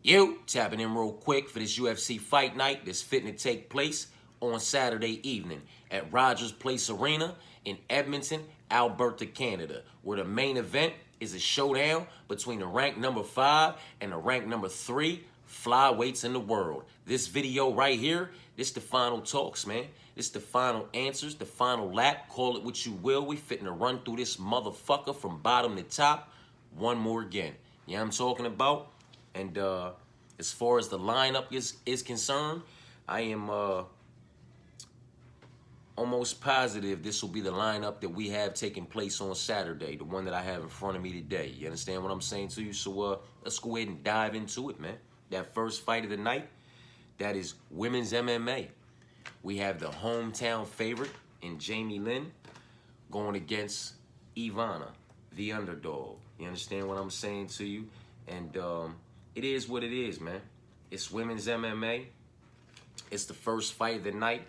You tapping in real quick for this UFC fight night that's fitting to take place on Saturday evening at Rogers Place Arena in Edmonton, Alberta, Canada, where the main event is a showdown between the ranked number 5 and the ranked number 3 flyweights in the world. This video right here, this the final talks, man. This the final answers, the final lap. Call it what you will. We fitting to run through this motherfucker from bottom to top. One more again. You know what I'm talking about? And as far as the lineup is concerned, I am almost positive this will be the lineup that we have taking place on Saturday, the one that I have in front of me today. You understand what I'm saying to you? So let's go ahead and dive into it, man. That first fight of the night, that is women's MMA. We have the hometown favorite in Jamie Lynn going against Ivana, the underdog. You understand what I'm saying to you? And it is what it is, man. It's women's MMA. It's the first fight of the night.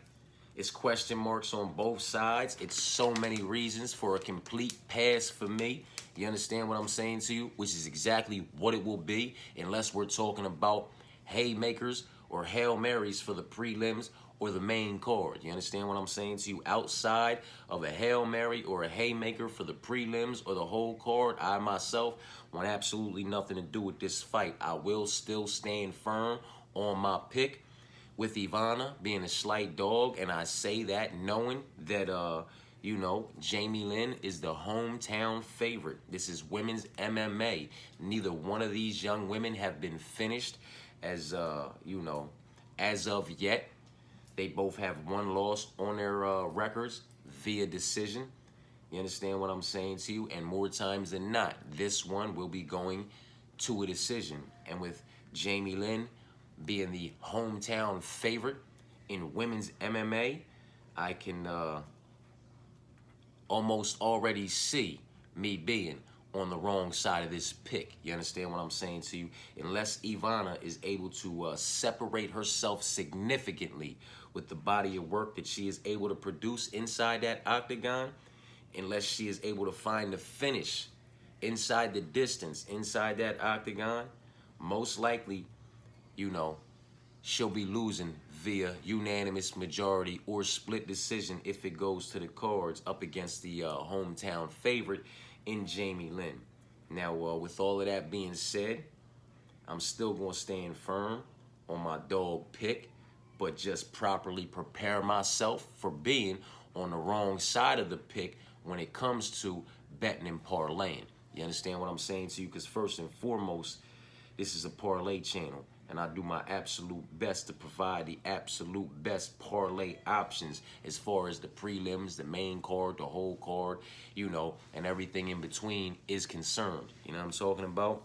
It's question marks on both sides. It's so many reasons for a complete pass for me. You understand what I'm saying to you? Which is exactly what it will be, unless we're talking about haymakers or Hail Marys for the prelims or the main card. You understand what I'm saying to you? Outside of a Hail Mary or a haymaker for the prelims or the whole card, I myself want absolutely nothing to do with this fight. I will still stand firm on my pick with Ivana being a slight dog, and I say that knowing that, you know, Jamie Lynn is the hometown favorite. This is women's MMA. Neither one of these young women have been finished as, you know, as of yet. They both have one loss on their records via decision. You understand what I'm saying to you? And more times than not, this one will be going to a decision. And with Jamie Lynn being the hometown favorite in women's MMA, I can almost already see me being on the wrong side of this pick. You understand what I'm saying to you? Unless Ivana is able to separate herself significantly with the body of work that she is able to produce inside that octagon, unless she is able to find the finish inside the distance, inside that octagon, most likely, you know, she'll be losing via unanimous majority or split decision if it goes to the cards up against the hometown favorite in Jamie Lynn. Now, with all of that being said, I'm still going to stand firm on my dog pick, but just properly prepare myself for being on the wrong side of the pick when it comes to betting and parlaying. You understand what I'm saying to you? Because first and foremost, this is a parlay channel, and I do my absolute best to provide the absolute best parlay options as far as the prelims, the main card, the whole card, you know, and everything in between is concerned. You know what I'm talking about?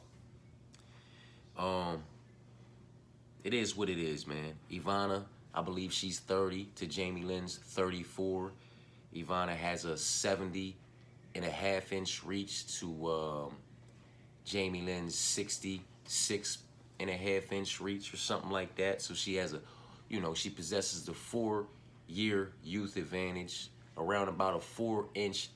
It is what it is, man. Ivana, I believe she's 30 to Jamie Lynn's 34. Ivana has a 70.5-inch reach to Jamie Lynn's 66.5-inch reach or something like that. So she has a, you know, she possesses the 4-year youth advantage, around about a 4-inch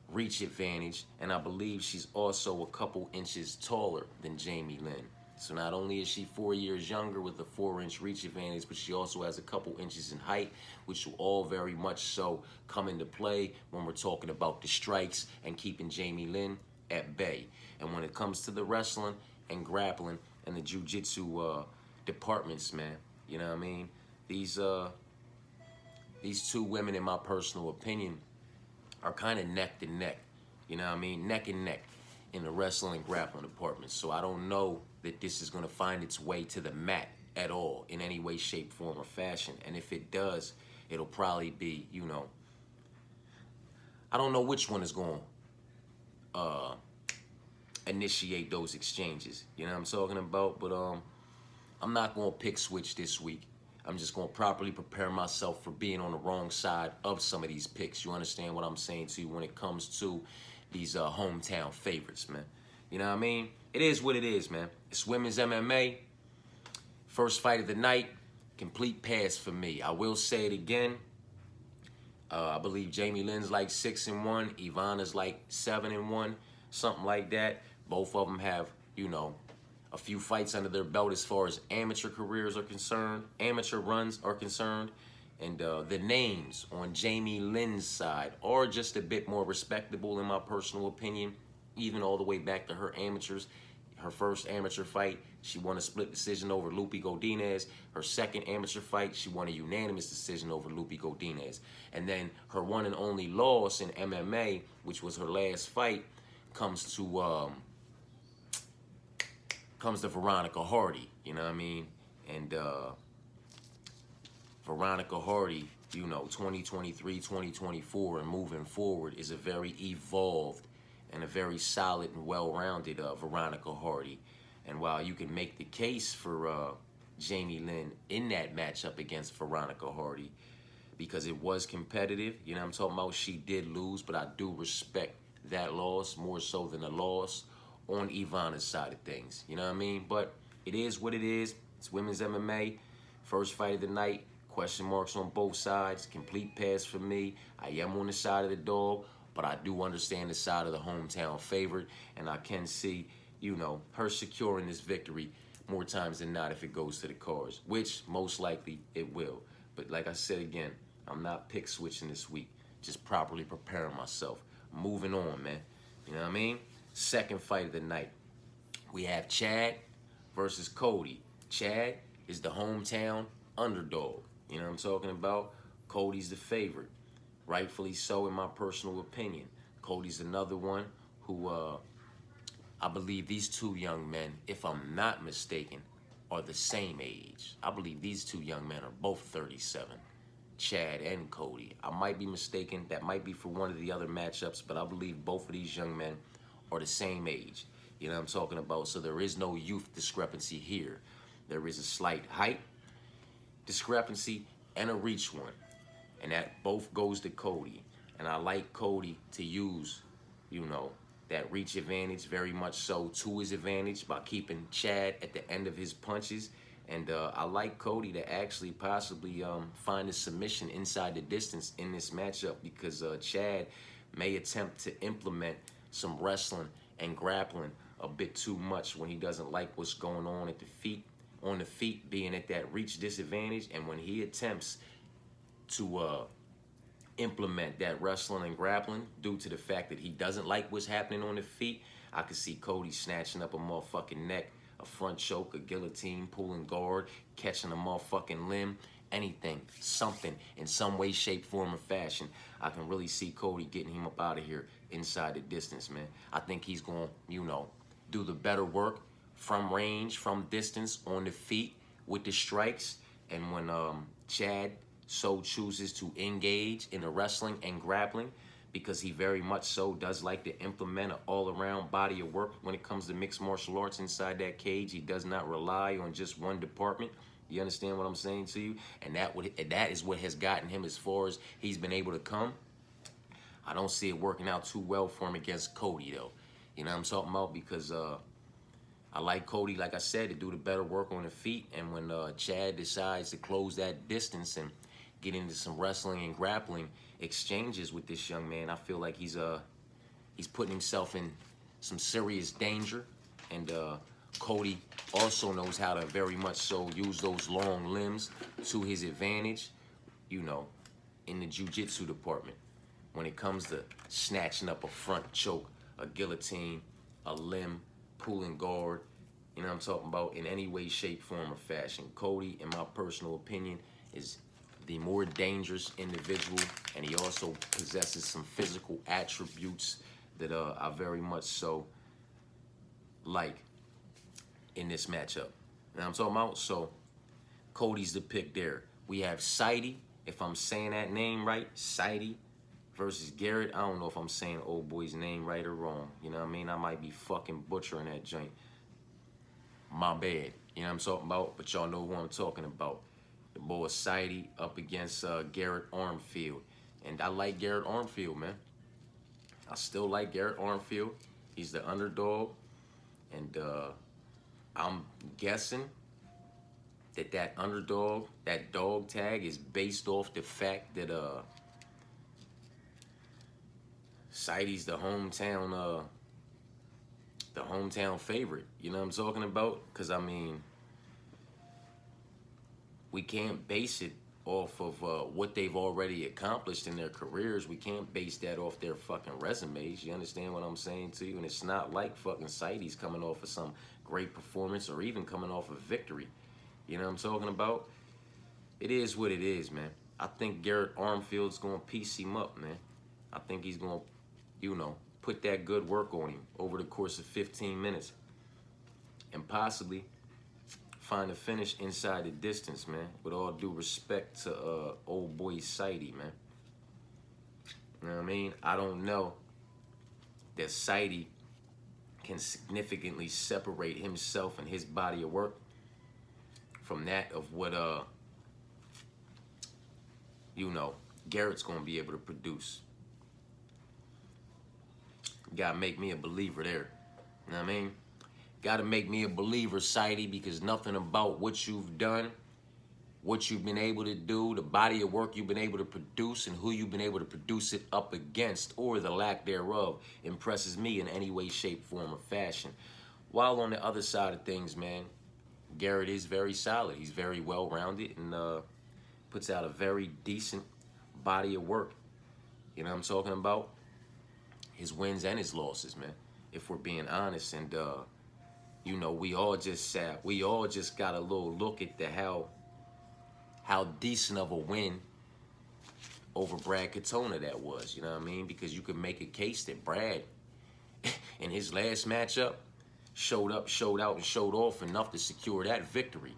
reach advantage, and I believe she's also a couple inches taller than Jamie Lynn. So not only is she 4 years younger with a 4-inch reach advantage, but she also has a couple inches in height, which will all very much so come into play when we're talking about the strikes and keeping Jamie Lynn at bay. And when it comes to the wrestling and grappling and the jiu-jitsu departments, man, you know what I mean? These two women, in my personal opinion, are kind of neck to neck, you know what I mean? Neck and neck in the wrestling and grappling departments. So I don't know that this is going to find its way to the mat at all in any way, shape, form, or fashion. And if it does, it'll probably be, you know, I don't know which one is going to initiate those exchanges. You know what I'm talking about? But I'm not going to pick switch this week. I'm just going to properly prepare myself for being on the wrong side of some of these picks. You understand what I'm saying to you when it comes to these hometown favorites, man? You know what I mean? It is what it is, man. It's women's MMA. First fight of the night. Complete pass for me. I will say it again. I believe Jamie Lynn's like 6-1. Ivana's like 7-1. Something like that. Both of them have, you know, a few fights under their belt as far as amateur careers are concerned, amateur runs are concerned. And the names on Jamie Lynn's side are just a bit more respectable in my personal opinion, even all the way back to her amateurs. Her first amateur fight, she won a split decision over Lupe Godinez. Her second amateur fight, she won a unanimous decision over Lupe Godinez. And then her one and only loss in MMA, which was her last fight, comes to Veronica Hardy. You know what I mean? And Veronica Hardy, you know, 2023, 2024, and moving forward is a very evolved and a very solid and well-rounded Veronica Hardy. And while you can make the case for Jamie Lynn in that matchup against Veronica Hardy, because it was competitive, you know what I'm talking about, she did lose, but I do respect that loss more so than the loss on Ivana's side of things. You know what I mean? But it is what it is. It's women's MMA. First fight of the night. Question marks on both sides. Complete pass for me. I am on the side of the dog, but I do understand the side of the hometown favorite, and I can see, you know, her securing this victory more times than not if it goes to the cards, which most likely it will. But like I said again, I'm not pick switching this week. Just properly preparing myself. Moving on, man. You know what I mean? Second fight of the night. We have Chad versus Cody. Chad is the hometown underdog. You know what I'm talking about? Cody's the favorite. Rightfully so, in my personal opinion. Cody's another one who, I believe these two young men, if I'm not mistaken, are the same age. I believe these two young men are both 37. Chad and Cody. I might be mistaken. That might be for one of the other matchups, but I believe both of these young men are the same age. You know what I'm talking about? So there is no youth discrepancy here. There is a slight height discrepancy and a reach one. And that both goes to Cody. And I like Cody to use, you know, that reach advantage very much so to his advantage by keeping Chad at the end of his punches. And I like Cody to actually possibly find a submission inside the distance in this matchup, because Chad may attempt to implement some wrestling and grappling a bit too much when he doesn't like what's going on at the feet, being at that reach disadvantage. And when he attempts to implement that wrestling and grappling due to the fact that he doesn't like what's happening on the feet, I could see Cody snatching up a motherfucking neck, a front choke, a guillotine, pulling guard, catching a motherfucking limb, anything, something, in some way, shape, form, or fashion. I can really see Cody getting him up out of here inside the distance, man. I think he's going to, you know, do the better work from range, from distance, on the feet with the strikes. And when Chad so chooses to engage in the wrestling and grappling, because he very much so does like to implement an all-around body of work when it comes to mixed martial arts inside that cage. He does not rely on just one department. You understand what I'm saying to you? And that is what has gotten him as far as he's been able to come. I don't see it working out too well for him against Cody, though. You know what I'm talking about? Because I like Cody, like I said, to do the better work on the feet. And when Chad decides to close that distance and get into some wrestling and grappling exchanges with this young man, I feel like he's putting himself in some serious danger. And Cody also knows how to very much so use those long limbs to his advantage, you know, in the jiu-jitsu department. When it comes to snatching up a front choke, a guillotine, a limb, pulling guard, you know what I'm talking about, in any way, shape, form, or fashion. Cody, in my personal opinion, is the more dangerous individual, and he also possesses some physical attributes that I very much so like in this matchup. You know what I'm talking about? So Cody's the pick there. We have Saidi, if I'm saying that name right, Saidi versus Garrett. I don't know if I'm saying old boy's name right or wrong. You know what I mean? I might be fucking butchering that joint. My bad. You know what I'm talking about? But y'all know who I'm talking about. The boy Saidi up against Garrett Armfield. And I like Garrett Armfield, man. I still like Garrett Armfield. He's the underdog. And I'm guessing that underdog, that dog tag, is based off the fact that Saidi's the hometown the hometown favorite. You know what I'm talking about? Because, I mean, we can't base it off of what they've already accomplished in their careers. We can't base that off their fucking resumes. You understand what I'm saying to you? And it's not like fucking Saidi's coming off of some great performance or even coming off of victory. You know what I'm talking about? It is what it is, man. I think Garrett Armfield's going to piece him up, man. I think he's going to, you know, put that good work on him over the course of 15 minutes and possibly find a finish inside the distance, man. With all due respect to old boy Saidi, man. You know what I mean? I don't know that Saidi can significantly separate himself and his body of work from that of what, you know, Garrett's going to be able to produce. You got to make me a believer there. You know what I mean? Got to make me a believer, Saidi, because nothing about what you've done, what you've been able to do, the body of work you've been able to produce, and who you've been able to produce it up against, or the lack thereof, impresses me in any way, shape, form, or fashion. While on the other side of things, man, Garrett is very solid. He's very well-rounded and puts out a very decent body of work. You know what I'm talking about? His wins and his losses, man, if we're being honest. And, you know, we all just got a little look at the how decent of a win over Brad Katona that was, you know what I mean? Because you could make a case that Brad, in his last matchup, showed up, showed out, and showed off enough to secure that victory.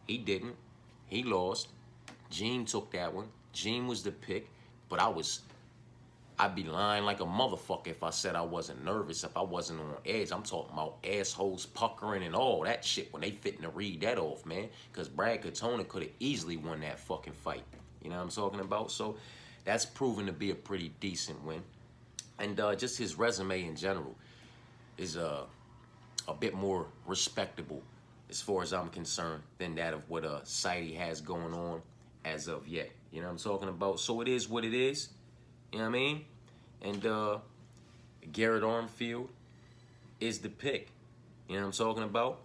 He didn't. He lost. Gene took that one. Gene was the pick, but I'd be lying like a motherfucker if I said I wasn't nervous, if I wasn't on edge. I'm talking about assholes puckering and all that shit when they fitting to read that off, man. Because Brad Katona could have easily won that fucking fight. You know what I'm talking about? So that's proven to be a pretty decent win. And just his resume in general is a bit more respectable as far as I'm concerned than that of what Saidi has going on as of yet. You know what I'm talking about? So it is what it is. You know what I mean? And Garrett Armfield is the pick. You know what I'm talking about?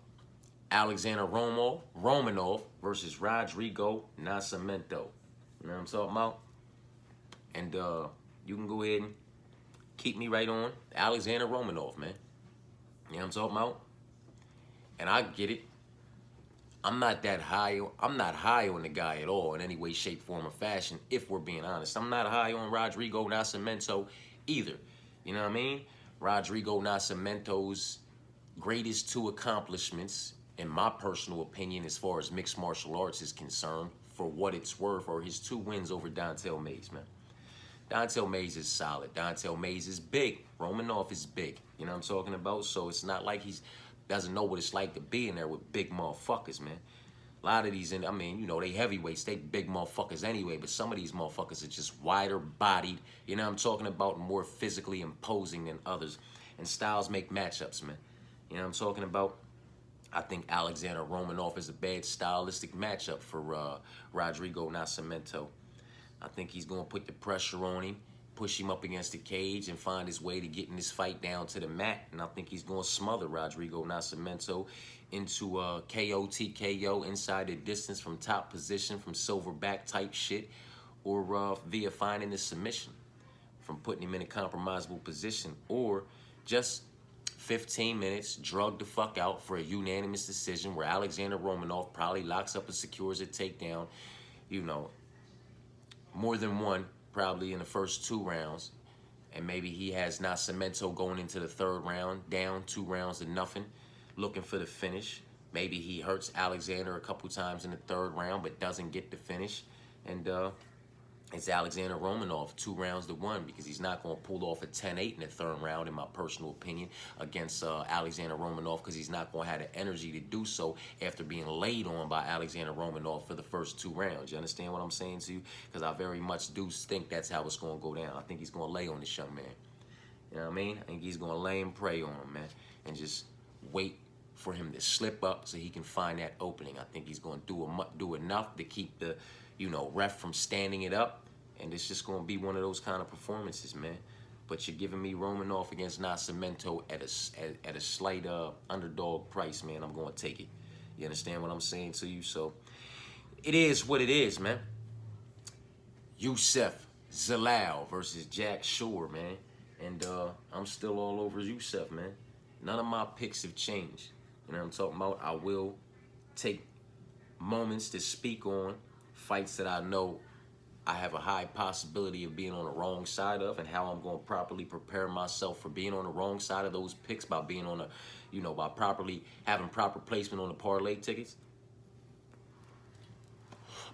Alexander Romanov versus Rodrigo Nascimento. You know what I'm talking about? And you can go ahead and keep me right on Alexander Romanov, man. You know what I'm talking about? And I get it. I'm not high on the guy at all in any way, shape, form, or fashion, if we're being honest. I'm not high on Rodrigo Nascimento either. You know what I mean? Rodrigo Nascimento's greatest two accomplishments, in my personal opinion, as far as mixed martial arts is concerned, for what it's worth, are his 2 wins over Dontel Mays, man. Dontel Mays is solid. Dontel Mays is big. Romanov is big. You know what I'm talking about? So it's not like he doesn't know what it's like to be in there with big motherfuckers, man. A lot of these, I mean, you know, they heavyweights, they big motherfuckers anyway, but some of these motherfuckers are just wider bodied, you know what I'm talking about, more physically imposing than others. And styles make matchups, man. You know what I'm talking about? I think Alexander Romanov is a bad stylistic matchup for Rodrigo Nascimento. I think he's going to put the pressure on him, push him up against the cage, and find his way to getting this fight down to the mat. And I think he's going to smother Rodrigo Nascimento into KO, TKO, inside the distance from top position, from silverback type shit, or via finding the submission, from putting him in a compromisable position, or just 15 minutes, drug the fuck out for a unanimous decision where Alexander Romanov probably locks up and secures a takedown, you know, more than one, probably in the first 2 rounds. And maybe he has Nascimento going into the 3rd round, down 2 rounds to nothing, looking for the finish. Maybe he hurts Alexander a couple times in the 3rd round, but doesn't get the finish. And it's Alexander Romanov, 2 rounds to 1, because he's not going to pull off a 10-8 in the 3rd round, in my personal opinion, against Alexander Romanov, because he's not going to have the energy to do so after being laid on by Alexander Romanov for the first 2 rounds. You understand what I'm saying to you? Because I very much do think that's how it's going to go down. I think he's going to lay on this young man. You know what I mean? I think he's going to lay and pray on him, man, and just wait for him to slip up so he can find that opening. I think he's going to do enough to keep the, you know, ref from standing it up. And it's just going to be one of those kind of performances, man. but you're giving me Romanov against Nascimento at a slight underdog price, man. I'm going to take it. You understand what I'm saying to you? So it is what it is, man. Youssef Zalal versus Jack Shore, man. And I'm still all over Youssef, man. None of my picks have changed. You know what I'm talking about? I will take moments to speak on fights that I know I have a high possibility of being on the wrong side of, and how I'm going to properly prepare myself for being on the wrong side of those picks by being on a, by properly having proper placement on the parlay tickets.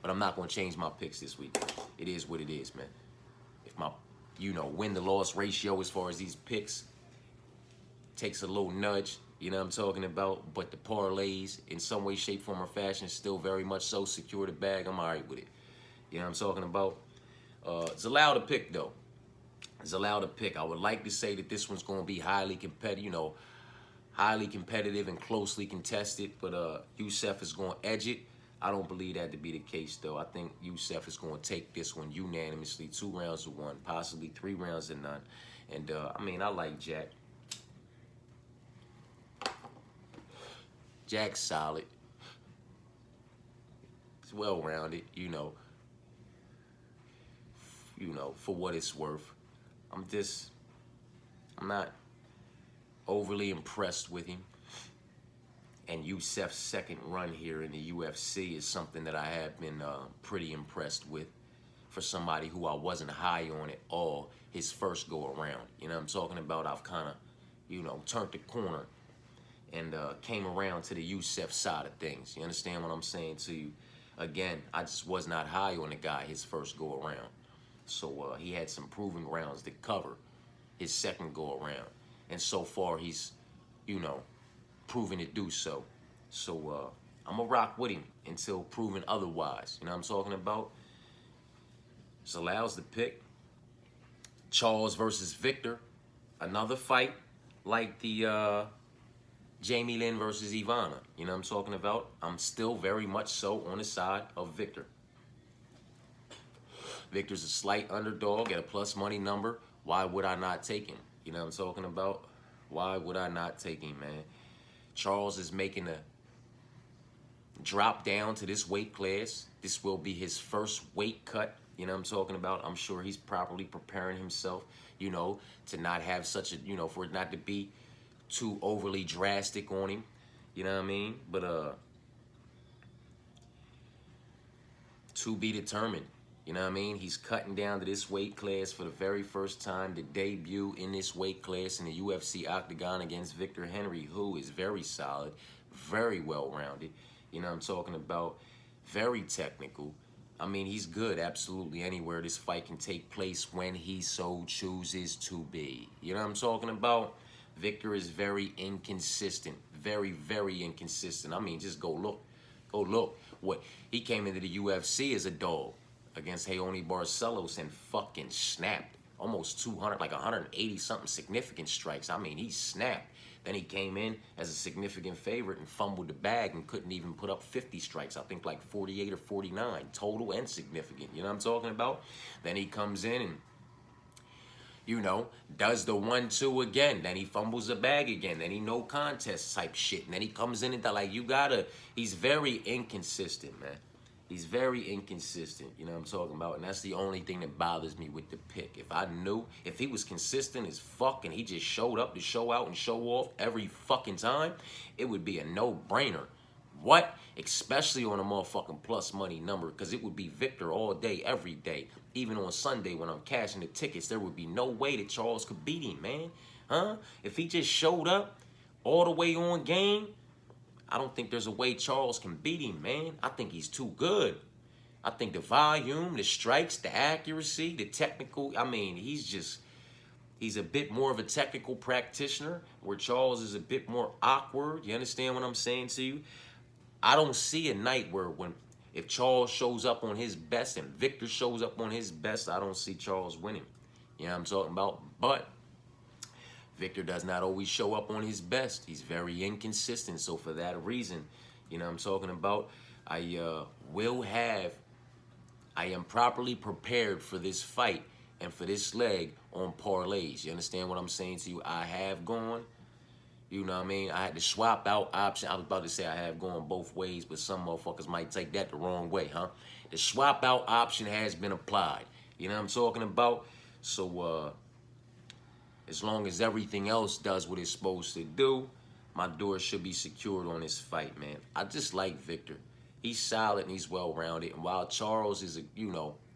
But I'm not going to change my picks this week. It is what it is, man. If my, win-to-loss ratio as far as these picks takes a little nudge, you know what I'm talking about, but the parlays in some way, shape, form, or fashion still very much so secure the bag, I'm all right with it. You know what I'm talking about? Zalal to pick, though. Zalal to pick. I would like to say that this one's going to be highly competitive, and closely contested, but Youssef is going to edge it. I don't believe that to be the case, though. I think Youssef is going to take this one unanimously, 2 rounds to 1, possibly 3 rounds to none. And, I like Jack. Jack's solid. He's well-rounded, for what it's worth. I'm not overly impressed with him. And Youssef's second run here in the UFC is something that I have been pretty impressed with for somebody who I wasn't high on at all his first go around. You know what I'm talking about? I've kind of, turned the corner and came around to the Youssef side of things. You understand what I'm saying to you? Again, I just was not high on the guy his first go around. So he had some proving grounds to cover his second go around. And so far he's, proven to do so. So I'm going to rock with him until proven otherwise. You know what I'm talking about? Zalal's the pick. Charles versus Victor. Another fight like the Jamie Lynn versus Ivana. You know what I'm talking about? I'm still very much so on the side of Victor. Victor's a slight underdog at a plus money number. Why would I not take him? You know what I'm talking about? Why would I not take him, man? Charles is making a drop down to this weight class. This will be his first weight cut. You know what I'm talking about? I'm sure he's properly preparing himself, to not have such a, for it not to be too overly drastic on him. You know what I mean? But to be determined. You know what I mean? He's cutting down to this weight class for the very first time, to debut in this weight class in the UFC octagon against Victor Henry, who is very solid, very well-rounded. You know what I'm talking about? Very technical. I mean, he's good absolutely anywhere this fight can take place when he so chooses to be. You know what I'm talking about? Victor is very inconsistent. Very, very inconsistent. I mean, just go look. Go look. What he came into the UFC as a dog against Raoni Barcelos and fucking snapped. Almost 200, like 180-something significant strikes. I mean, he snapped. Then he came in as a significant favorite and fumbled the bag and couldn't even put up 50 strikes. I think like 48 or 49, total and significant. You know what I'm talking about? Then he comes in and, does the 1-2 again. Then he fumbles the bag again. Then he no contest type shit. And then he comes in and he's very inconsistent, man. He's very inconsistent, you know what I'm talking about? And that's the only thing that bothers me with the pick. If he was consistent as fuck and he just showed up to show out and show off every fucking time, it would be a no-brainer. What? Especially on a motherfucking plus money number, because it would be Victor all day, every day. Even on Sunday when I'm cashing the tickets, there would be no way that Charles could beat him, man. Huh? If he just showed up all the way on game, I don't think there's a way Charles can beat him, man. I think he's too good. I think the volume, the strikes, the accuracy, the technical, he's a bit more of a technical practitioner, where Charles is a bit more awkward. You understand what I'm saying to you? I don't see a night where if Charles shows up on his best and Victor shows up on his best, I don't see Charles winning. You know what I'm talking about? But Victor does not always show up on his best. He's very inconsistent. So for that reason, you know what I'm talking about, I am properly prepared for this fight And for this leg on parlays, you understand what I'm saying to you? I have gone, you know what I mean? I had to swap out option. I was about to say I have gone both ways, but some motherfuckers might take that the wrong way, huh? The swap out option has been applied. You know what I'm talking about? So as long as everything else does what it's supposed to do, my door should be secured on this fight, man. I just like Victor. He's solid and he's well-rounded. And while Charles is,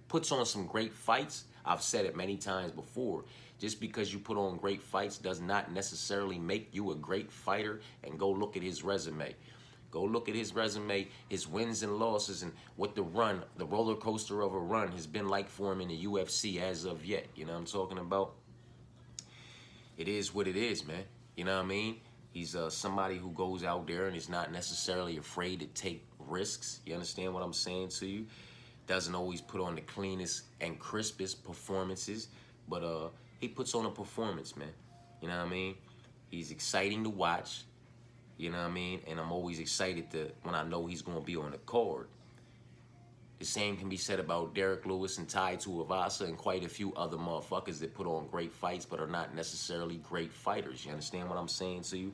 puts on some great fights, I've said it many times before, just because you put on great fights does not necessarily make you a great fighter. And go look at his resume. Go look at his resume, his wins and losses, and what the roller coaster of a run has been like for him in the UFC as of yet. You know what I'm talking about? It is what it is, man. You know what I mean? He's somebody who goes out there and is not necessarily afraid to take risks. You understand what I'm saying to you? Doesn't always put on the cleanest and crispest performances, but he puts on a performance, man. You know what I mean? He's exciting to watch. You know what I mean? And I'm always excited when I know he's going to be on the card. The same can be said about Derek Lewis and Tai Tuivasa and quite a few other motherfuckers that put on great fights but are not necessarily great fighters. You understand what I'm saying to you?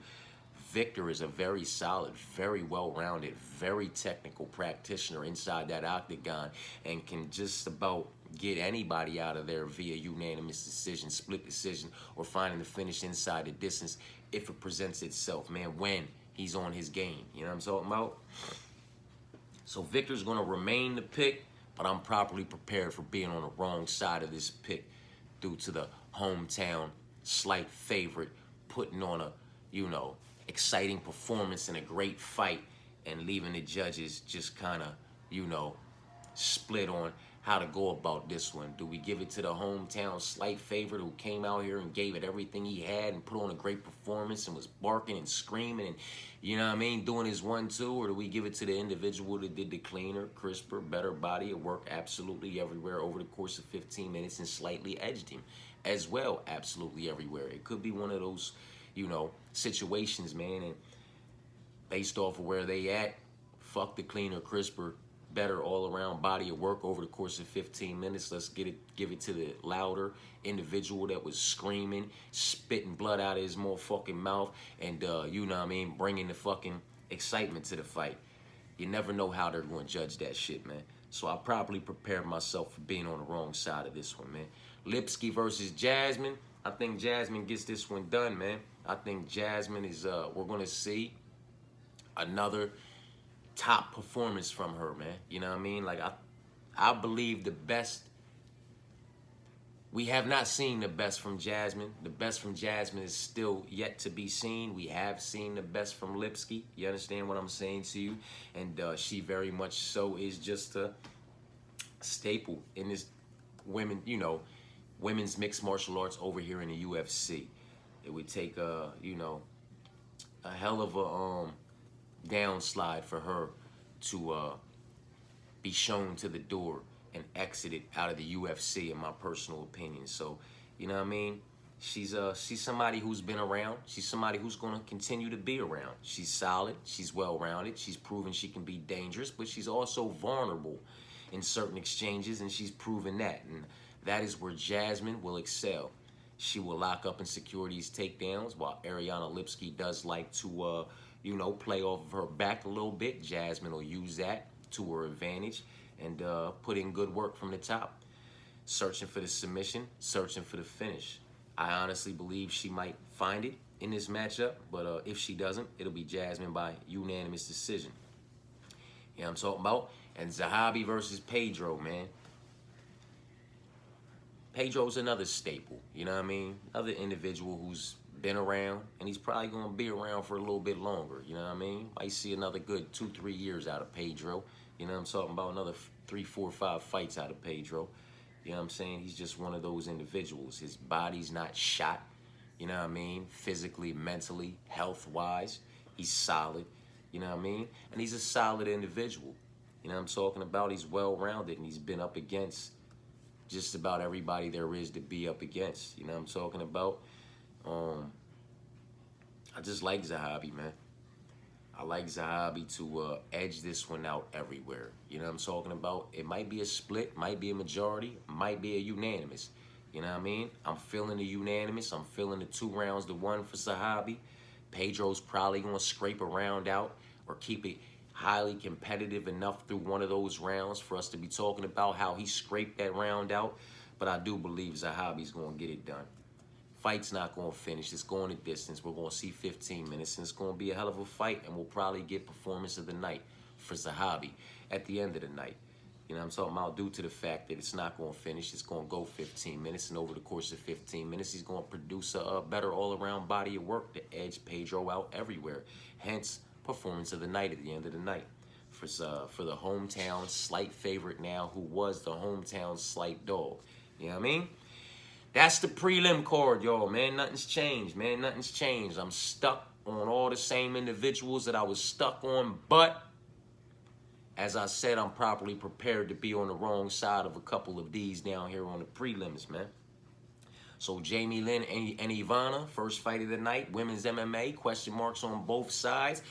Victor is a very solid, very well-rounded, very technical practitioner inside that octagon and can just about get anybody out of there via unanimous decision, split decision, or finding the finish inside the distance if it presents itself, man, when he's on his game. You know what I'm talking about? So Victor's going to remain the pick, but I'm properly prepared for being on the wrong side of this pick due to the hometown slight favorite putting on a, exciting performance and a great fight and leaving the judges just kind of, split on how to go about this one. Do we give it to the hometown slight favorite who came out here and gave it everything he had and put on a great performance and was barking and screaming and, doing his 1-2? Or do we give it to the individual that did the cleaner, crisper, better body of work absolutely everywhere over the course of 15 minutes and slightly edged him as well absolutely everywhere? It could be one of those, situations, man, and based off of where they at, fuck the cleaner, crisper, better all-around body of work over the course of 15 minutes. Let's give it to the louder individual that was screaming, spitting blood out of his motherfucking mouth, and bringing the fucking excitement to the fight. You never know how they're going to judge that shit, man. So I properly prepared myself for being on the wrong side of this one, man. Lipski versus Jasmine. I think Jasmine gets this one done, man. I think Jasmine is, we're going to see another top performance from her, man. You know what I mean? Like, I believe the best. We have not seen the best from Jasmine. The best from Jasmine is still yet to be seen. We have seen the best from Lipski. You understand what I'm saying to you? And she very much so is just a staple in this women's mixed martial arts over here in the UFC. It would take a hell of a downslide for her to be shown to the door and exited out of the UFC, in my personal opinion. So, you know what I mean? She's somebody who's been around. She's somebody who's going to continue to be around. She's solid. She's well-rounded. She's proven she can be dangerous, but she's also vulnerable in certain exchanges, and she's proven that. And that is where Jasmine will excel. She will lock up and secure these takedowns, while Ariana Lipski does like to play off of her back a little bit. Jasmine will use that to her advantage and put in good work from the top. Searching for the submission, searching for the finish. I honestly believe she might find it in this matchup, but if she doesn't, it'll be Jasmine by unanimous decision. You know what I'm talking about? And Zahabi versus Pedro, man. Pedro's another staple, you know what I mean? Another individual who's been around, and he's probably going to be around for a little bit longer, you know what I mean? Might see another good 2-3 years out of Pedro. You know what I'm talking about? Another 3, 4, 5 fights out of Pedro. You know what I'm saying? He's just one of those individuals. His body's not shot, you know what I mean? Physically, mentally, health-wise, he's solid, you know what I mean? And he's a solid individual. You know what I'm talking about? He's well-rounded, and he's been up against just about everybody there is to be up against. You know what I'm talking about? I just like Zahabi, man. I like Zahabi to edge this one out everywhere. You know what I'm talking about? It might be a split, might be a majority, might be a unanimous. You know what I mean? I'm feeling the unanimous. I'm feeling the 2 rounds to 1 for Zahabi. Pedro's probably going to scrape a round out or keep it highly competitive enough through one of those rounds for us to be talking about how he scraped that round out. But I do believe Zahabi's going to get it done. Fight's not going to finish. It's going the distance. We're going to see 15 minutes, and it's going to be a hell of a fight, and we'll probably get performance of the night for Zahabi at the end of the night. You know what I'm talking about? Due to the fact that it's not going to finish, it's going to go 15 minutes, and over the course of 15 minutes, he's going to produce a better all-around body of work to edge Pedro out everywhere. Hence, performance of the night at the end of the night. For the hometown slight favorite now, who was the hometown slight dog. You know what I mean? That's the prelim card, y'all, man. Nothing's changed, man. Nothing's changed. I'm stuck on all the same individuals that I was stuck on, but as I said, I'm properly prepared to be on the wrong side of a couple of these down here on the prelims, man. So Jamie Lynn and Ivana, first fight of the night, women's MMA, question marks on both sides.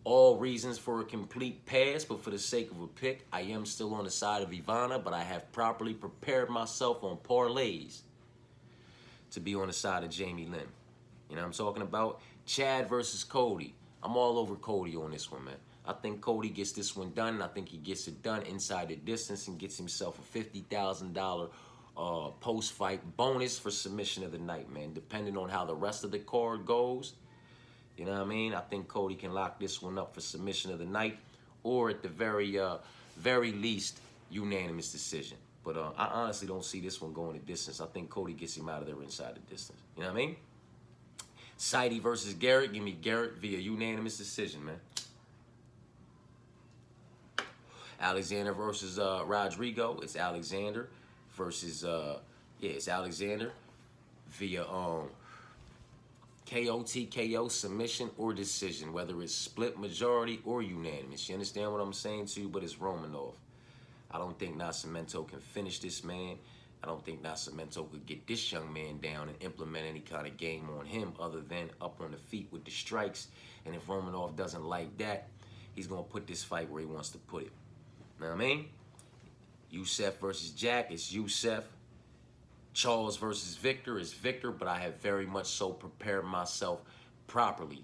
All reasons for a complete pass, but for the sake of a pick, I am still on the side of Ivana, but I have properly prepared myself on parlays to be on the side of Jamie Lynn. You know what I'm talking about? Chad versus Cody. I'm all over Cody on this one, man. I think Cody gets this one done, and I think he gets it done inside the distance and gets himself a $50,000 post-fight bonus for submission of the night, man. Depending on how the rest of the card goes, you know what I mean? I think Cody can lock this one up for submission of the night, or at the very least, unanimous decision. But I honestly don't see this one going the distance. I think Cody gets him out of there inside the distance. You know what I mean? Saidi versus Garrett. Give me Garrett via unanimous decision, man. Alexander versus Rodrigo. It's Alexander versus, it's Alexander via KO, TKO, submission, or decision, whether it's split majority or unanimous. You understand what I'm saying to you? But it's Romanov. I don't think Nascimento can finish this man. I don't think Nascimento could get this young man down and implement any kind of game on him other than up on the feet with the strikes. And if Romanov doesn't like that, he's going to put this fight where he wants to put it. Know what I mean? Youssef versus Jack is Youssef. Charles versus Victor is Victor, but I have very much so prepared myself properly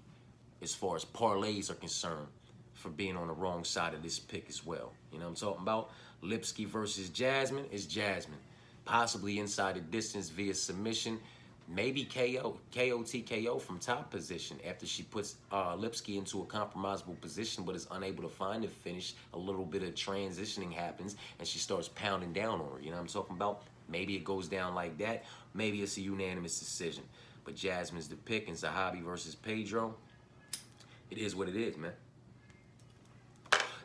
as far as parlays are concerned for being on the wrong side of this pick as well. You know what I'm talking about? Lipsky versus Jasmine is Jasmine. Possibly inside the distance via submission. Maybe KO, TKO from top position after she puts Lipsky into a compromisable position but is unable to find a finish. A little bit of transitioning happens and she starts pounding down on her. You know what I'm talking about? Maybe it goes down like that. Maybe it's a unanimous decision. But Jasmine's the pick, and Zahabi versus Pedro, it is what it is, man.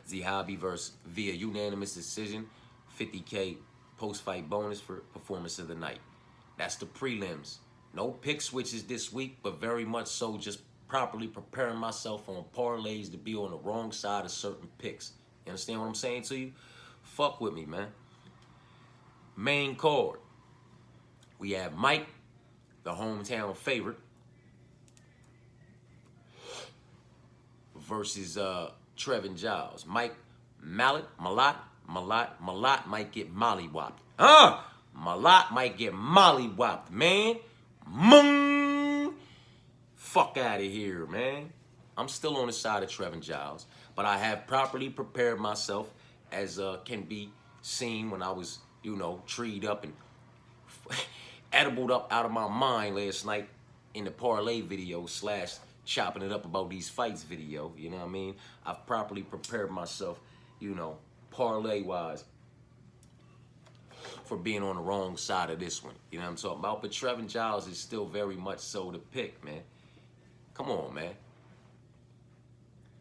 Zahabi versus via unanimous decision, 50K post-fight bonus for performance of the night. That's the prelims. No pick switches this week, but very much so just properly preparing myself on parlays to be on the wrong side of certain picks. You understand what I'm saying to you? Fuck with me, man. Main card. We have Mike, the hometown favorite, versus Trevin Giles. Mike, Malott might get mollywopped. Malott might get mollywopped, man. Fuck out of here, man. I'm still on the side of Trevin Giles, but I have properly prepared myself as can be seen when I was, you know, treed up and edibled up out of my mind last night in the parlay video / chopping it up about these fights video. You know what I mean? I've properly prepared myself, you know, parlay-wise for being on the wrong side of this one. You know what I'm talking about? But Trevin Giles is still very much so the pick, man. Come on, man.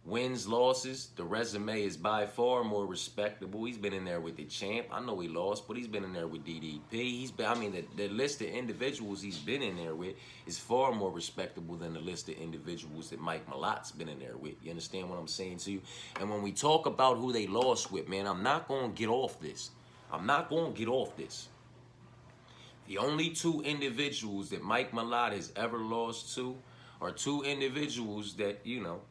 Wins, losses, the resume is by far more respectable. He's been in there with the champ. I know he lost, but he's been in there with DDP. He's been, I mean, the list of individuals he's been in there with is far more respectable than the list of individuals that Mike Malott's been in there with. You understand what I'm saying to you? And when we talk about who they lost with, man, I'm not going to get off this. I'm not going to get off this. The only 2 individuals that Mike Malott has ever lost to are 2 individuals that, you know,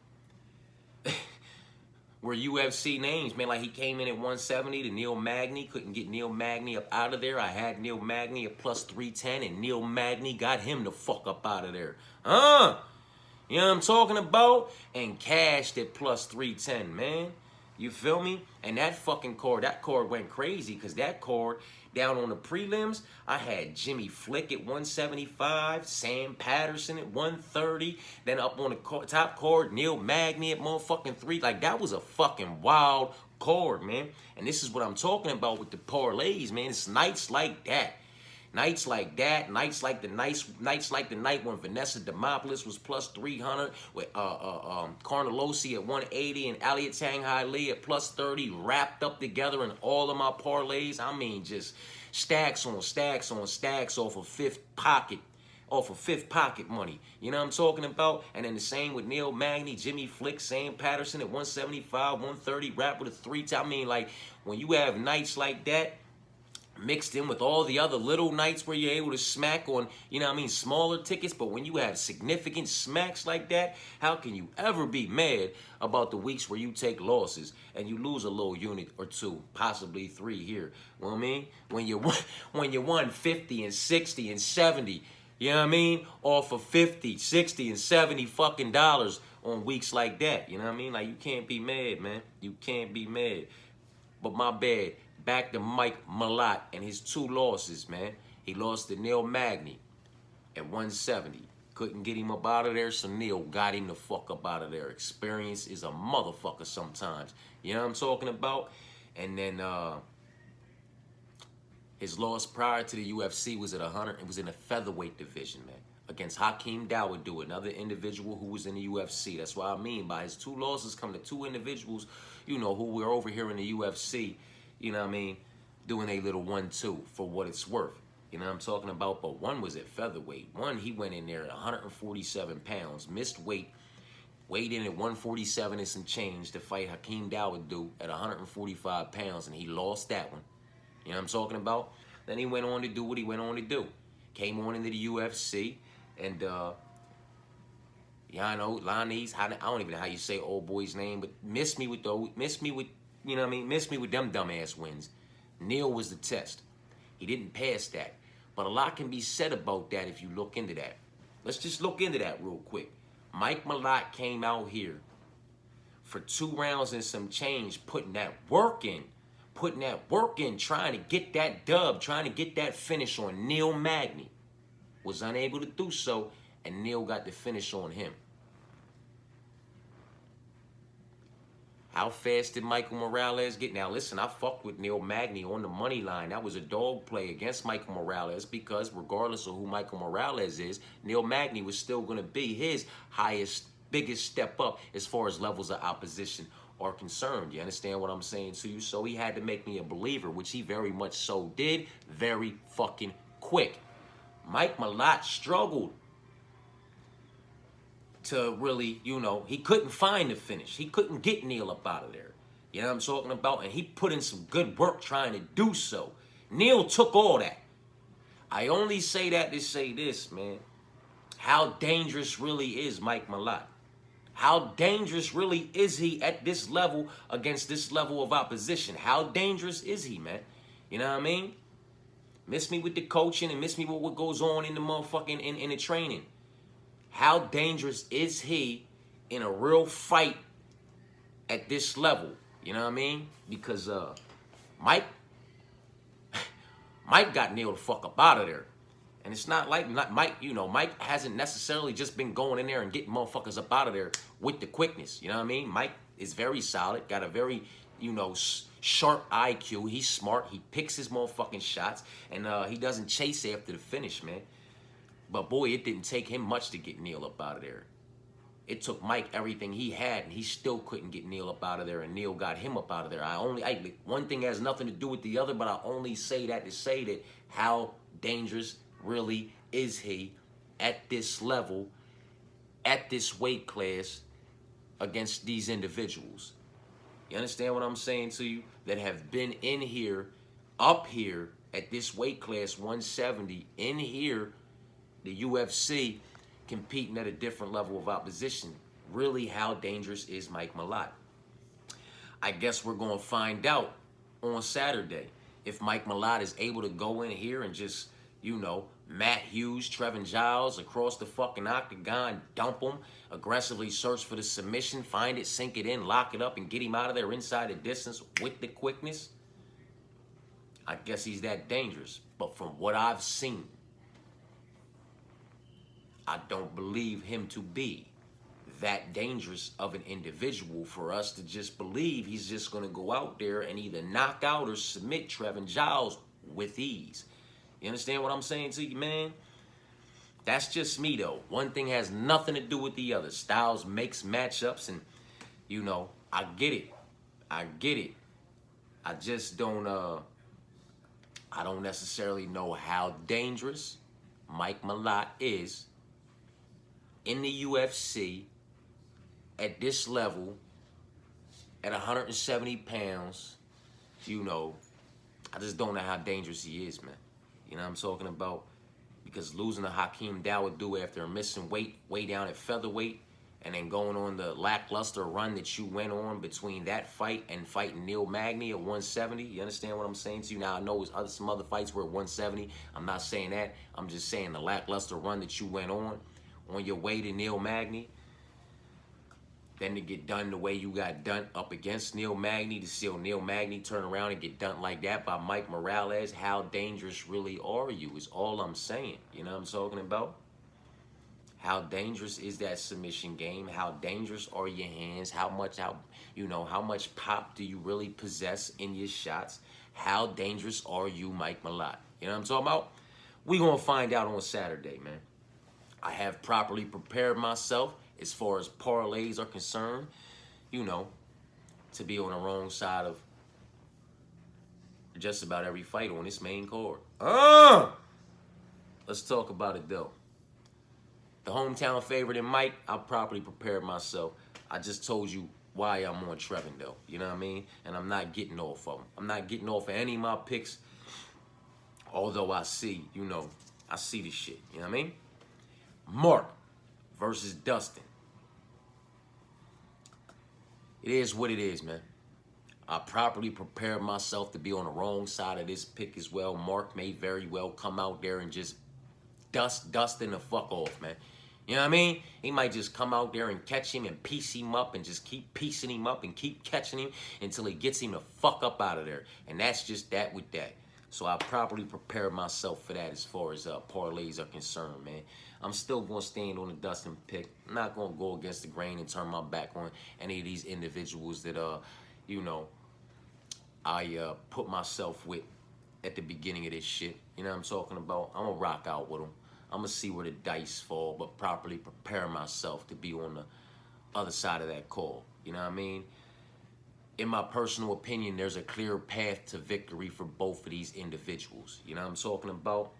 were UFC names, man. Like he came in at 170 to Neil Magny. Couldn't get Neil Magny up out of there. I had Neil Magny at plus 310, and Neil Magny got him the fuck up out of there. You know what I'm talking about? And cashed at plus 310, man. You feel me? And that fucking card, that card went crazy because that card, down on the prelims, I had Jimmy Flick at 175, Sam Patterson at 130, then up on the top card, Neil Magny at motherfucking 3. Like, that was a fucking wild card, man. And this is what I'm talking about with the parlays, man. It's nights like that. Nights like that, nights like the night when Vanessa Demopoulos was plus 300, with Carnelosi at 180 and Elliot Tanghai Lee at plus 30, wrapped up together in all of my parlays. I mean, just stacks on stacks on stacks off of fifth pocket money. You know what I'm talking about? And then the same with Neil Magny, Jimmy Flick, Sam Patterson at 175, 130, wrapped with a 3. I mean, like, when you have nights like that, mixed in with all the other little nights where you're able to smack on, you know what I mean, smaller tickets. But when you have significant smacks like that, how can you ever be mad about the weeks where you take losses and you lose a little unit or 2, possibly 3 here? You know what I mean? When you won 50 and 60 and 70, you know what I mean, off of 50, 60 and 70 fucking dollars on weeks like that. You know what I mean? Like, you can't be mad, man. You can't be mad. But my bad. Back to Mike Malott and his 2 losses, man. He lost to Neil Magny at 170. Couldn't get him up out of there, so Neil got him the fuck up out of there. Experience is a motherfucker sometimes. You know what I'm talking about? And then his loss prior to the UFC was at 100. It was in the featherweight division, man, against Hakeem Dawodu, another individual who was in the UFC. That's what I mean by his 2 losses come to 2 individuals, you know, who were over here in the UFC. You know what I mean, doing a little 1-2 for what it's worth. You know what I'm talking about? But one was at featherweight. One, he went in there at 147 pounds, missed weight, weighed in at 147 and some change to fight Hakeem Dawodu at 145 pounds, and he lost that one. You know what I'm talking about? Then he went on to do what he went on to do. Came on into the UFC, and yeah, I know, Lanez, I don't even know how you say old boy's name, but missed me with, you know what I mean? Missed me with them dumbass wins. Neil was the test. He didn't pass that. But a lot can be said about that if you look into that. Let's just look into that real quick. Mike Malott came out here for 2 rounds and some change, putting that work in, trying to get that dub, trying to get that finish on Neil Magny. Was unable to do so, and Neil got the finish on him. How fast did Michael Morales get? Now, listen, I fucked with Neil Magny on the money line. That was a dog play against Michael Morales because regardless of who Michael Morales is, Neil Magny was still going to be his highest, biggest step up as far as levels of opposition are concerned. You understand what I'm saying to you? So he had to make me a believer, which he very much so did, very fucking quick. Mike Malott struggled to really, you know, he couldn't find the finish. He couldn't get Neil up out of there. You know what I'm talking about? And he put in some good work trying to do so. Neil took all that. I only say that to say this, man. How dangerous really is Mike Malott? How dangerous really is he at this level against this level of opposition? How dangerous is he, man? You know what I mean? Miss me with the coaching and miss me with what goes on in the motherfucking, in the training. How dangerous is he in a real fight at this level? You know what I mean? Because Mike got Neil the fuck up out of there. And it's not like Mike, you know, Mike hasn't necessarily just been going in there and getting motherfuckers up out of there with the quickness. You know what I mean? Mike is very solid, got a very, you know, sharp IQ. He's smart. He picks his motherfucking shots, and he doesn't chase after the finish, man. But boy, it didn't take him much to get Neil up out of there. It took Mike everything he had, and he still couldn't get Neil up out of there, and Neil got him up out of there. One thing has nothing to do with the other, but I only say that to say that how dangerous really is he at this level, at this weight class, against these individuals. You understand what I'm saying to you? That have been in here, up here, at this weight class, 170, in here, the UFC, competing at a different level of opposition. Really, how dangerous is Mike Malott? I guess we're going to find out on Saturday if Mike Malott is able to go in here and just, you know, Matt Hughes, Trevin Giles across the fucking octagon, dump him, aggressively search for the submission, find it, sink it in, lock it up, and get him out of there inside the distance with the quickness. I guess he's that dangerous. But from what I've seen, I don't believe him to be that dangerous of an individual for us to just believe he's just going to go out there and either knock out or submit Trevin Giles with ease. You understand what I'm saying to you, man? That's just me, though. One thing has nothing to do with the other. Styles makes matchups, and, you know, I get it. I get it. I just don't, I don't necessarily know how dangerous Mike Malott is in the UFC at this level, at 170 pounds. You know, I just don't know how dangerous he is, man. You know what I'm talking about? Because losing to Hakeem Dawodu after missing weight way down at featherweight, and then going on the lackluster run that you went on between that fight and fighting Neil Magny at 170. You understand what I'm saying to you? Now, I know some other fights were at 170. I'm not saying that. I'm just saying the lackluster run that you went on your way to Neil Magny. Then to get done the way you got done up against Neil Magny, to see Neil Magny turn around and get done like that by Mike Morales. How dangerous really are you is all I'm saying. You know what I'm talking about? How dangerous is that submission game? How dangerous are your hands? How much pop do you really possess in your shots? How dangerous are you, Mike Malott? You know what I'm talking about? We're going to find out on Saturday, man. I have properly prepared myself as far as parlays are concerned, you know, to be on the wrong side of just about every fight on this main card. Let's talk about it, though. The hometown favorite in Mike, I properly prepared myself. I just told you why I'm on Trevin, though. You know what I mean? And I'm not getting off of them. I'm not getting off of any of my picks, although I see, you know, I see the shit. You know what I mean? Mark versus Dustin. It is what it is, man. I properly prepared myself to be on the wrong side of this pick as well. Mark may very well come out there and just Dustin the fuck off, man. You know what I mean? He might just come out there and catch him and piece him up and just keep piecing him up and keep catching him until he gets him the fuck up out of there. And that's just that with that. So I properly prepared myself for that as far as parlays are concerned, man. I'm still going to stand on the Dustin pick. I'm not going to go against the grain and turn my back on any of these individuals that, you know, I put myself with at the beginning of this shit. You know what I'm talking about? I'm going to rock out with them. I'm going to see where the dice fall, but properly prepare myself to be on the other side of that call. You know what I mean? In my personal opinion, there's a clear path to victory for both of these individuals. You know what I'm talking about?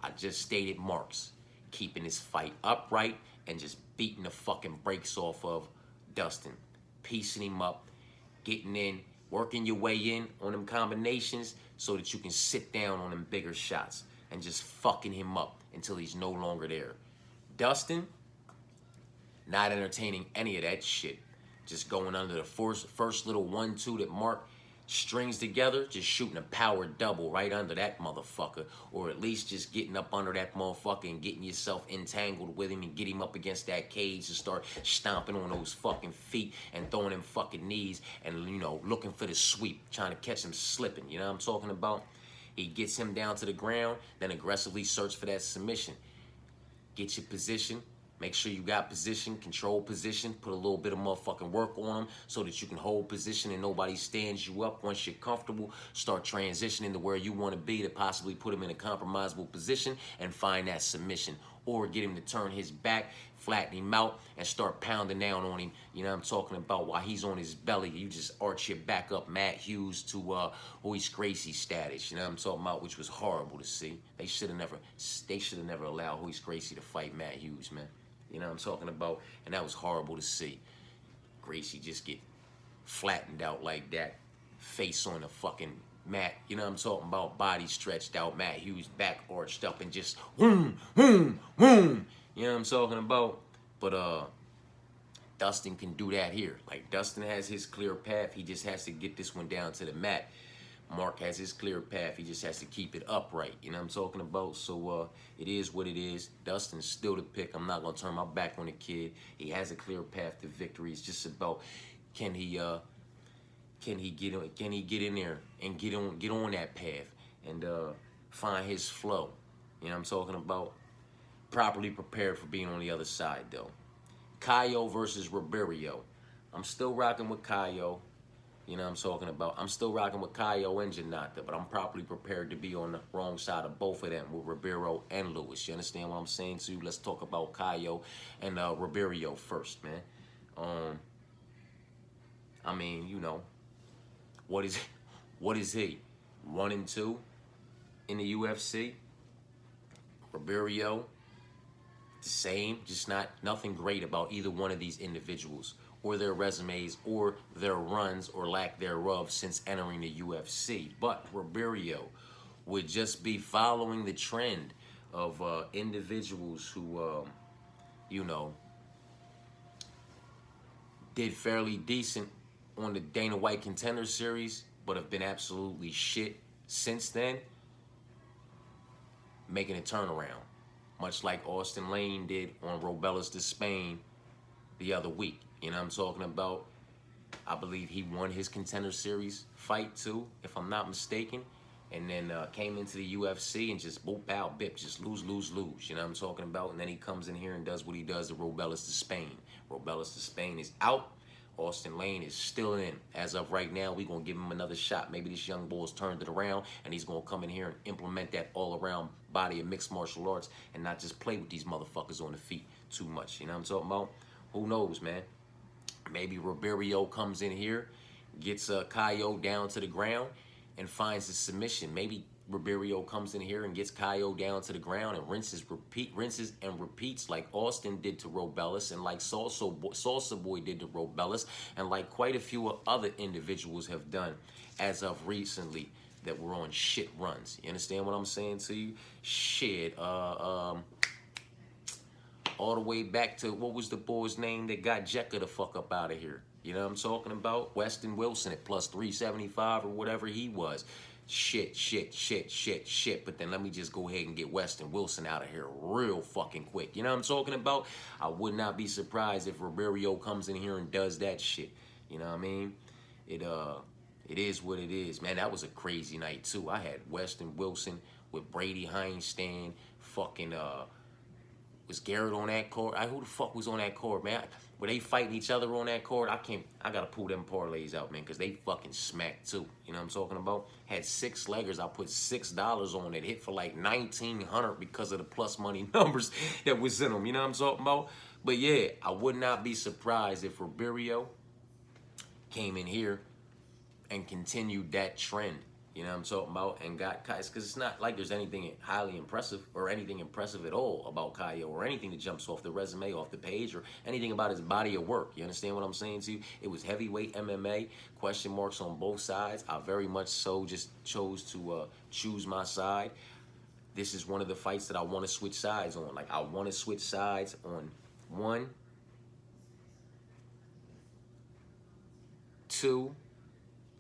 I just stated Mark's keeping this fight upright and just beating the fucking brakes off of Dustin. Piecing him up, getting in, working your way in on them combinations so that you can sit down on them bigger shots and just fucking him up until he's no longer there. Dustin, not entertaining any of that shit. Just going under the first little 1-2 that Mark strings together, just shooting a power double right under that motherfucker. Or at least just getting up under that motherfucker and getting yourself entangled with him and get him up against that cage and start stomping on those fucking feet and throwing them fucking knees and, you know, looking for the sweep, trying to catch him slipping. You know what I'm talking about? He gets him down to the ground, then aggressively search for that submission. Get your position. Make sure you got position, control position, put a little bit of motherfucking work on them so that you can hold position and nobody stands you up. Once you're comfortable, start transitioning to where you want to be to possibly put him in a compromisable position and find that submission. Or get him to turn his back, flatten him out, and start pounding down on him. You know what I'm talking about? While he's on his belly, you just arch your back up Matt Hughes to Royce Gracie status. You know what I'm talking about? Which was horrible to see. They should have never allowed Royce Gracie to fight Matt Hughes, man. You know what I'm talking about? And that was horrible to see. Gracie just get flattened out like that. Face on the fucking mat. You know what I'm talking about? Body stretched out. Matt Hughes back arched up and just whoom, whoom, whoom. You know what I'm talking about? But Dustin can do that here. Like, Dustin has his clear path. He just has to get this one down to the mat. Mark has his clear path. He just has to keep it upright. You know what I'm talking about? So it is what it is. Dustin's still the pick. I'm not going to turn my back on the kid. He has a clear path to victory. It's just about can he get in there and get on that path and find his flow. You know what I'm talking about? Properly prepared for being on the other side, though. Caio versus Ribeiro. I'm still rocking with Caio. You know what I'm talking about? I'm still rocking with Caio and Janata, but I'm properly prepared to be on the wrong side of both of them with Ribeiro and Lewis. You understand what I'm saying to you? Let's talk about Caio and Ribeiro first, man. I mean, you know, what is he? 1-2 in the UFC? Ribeiro, the same, just nothing great about either one of these individuals or their resumes or their runs or lack thereof since entering the UFC. But Ribeiro would just be following the trend of individuals who, you know, did fairly decent on the Dana White Contender Series, but have been absolutely shit since then, making a turnaround. Much like Austin Lane did on Robelas de Spain the other week. You know what I'm talking about? I believe he won his Contender Series fight too, if I'm not mistaken. And then came into the UFC and just boop out, bip, just lose, lose, lose. You know what I'm talking about? And then he comes in here and does what he does to Robelas de Spain. Robelas de Spain is out. Austin Lane is still in. As of right now, we're going to give him another shot. Maybe this young boy's turned it around, and he's going to come in here and implement that all-around body of mixed martial arts and not just play with these motherfuckers on the feet too much. You know what I'm talking about? Who knows, man? Maybe Ribeiro comes in here, gets Caio down to the ground, and finds a submission. Maybe Ribeiro comes in here and gets Caio down to the ground and rinses and repeats like Austin did to Robelas and like Salsa Boy did to Robelas and like quite a few other individuals have done as of recently that were on shit runs. You understand what I'm saying to you? Shit, all the way back to, what was the boy's name that got Jekka the fuck up out of here? You know what I'm talking about? Weston Wilson at plus 375 or whatever he was. Shit. But then let me just go ahead and get Weston Wilson out of here real fucking quick. You know what I'm talking about? I would not be surprised if Ribeiro comes in here and does that shit. You know what I mean? It is what it is. Man, that was a crazy night too. I had Weston Wilson with Brady Heinstein, fucking was Garrett on that court? Who the fuck was on that court, man? Were they fighting each other on that court? I gotta pull them parlays out, man, because they fucking smacked too. You know what I'm talking about? Had 6 leggers. I put $6 on it. Hit for like $1,900 because of the plus money numbers that was in them. You know what I'm talking about? But yeah, I would not be surprised if Ribeiro came in here and continued that trend. You know what I'm talking about? And got Caio, because it's not like there's anything highly impressive or anything impressive at all about Caio or anything that jumps off the resume, off the page, or anything about his body of work. You understand what I'm saying to you? It was heavyweight MMA, question marks on both sides. I very much so just chose to choose my side. This is one of the fights that I want to switch sides on. Like, I want to switch sides on 1, 2,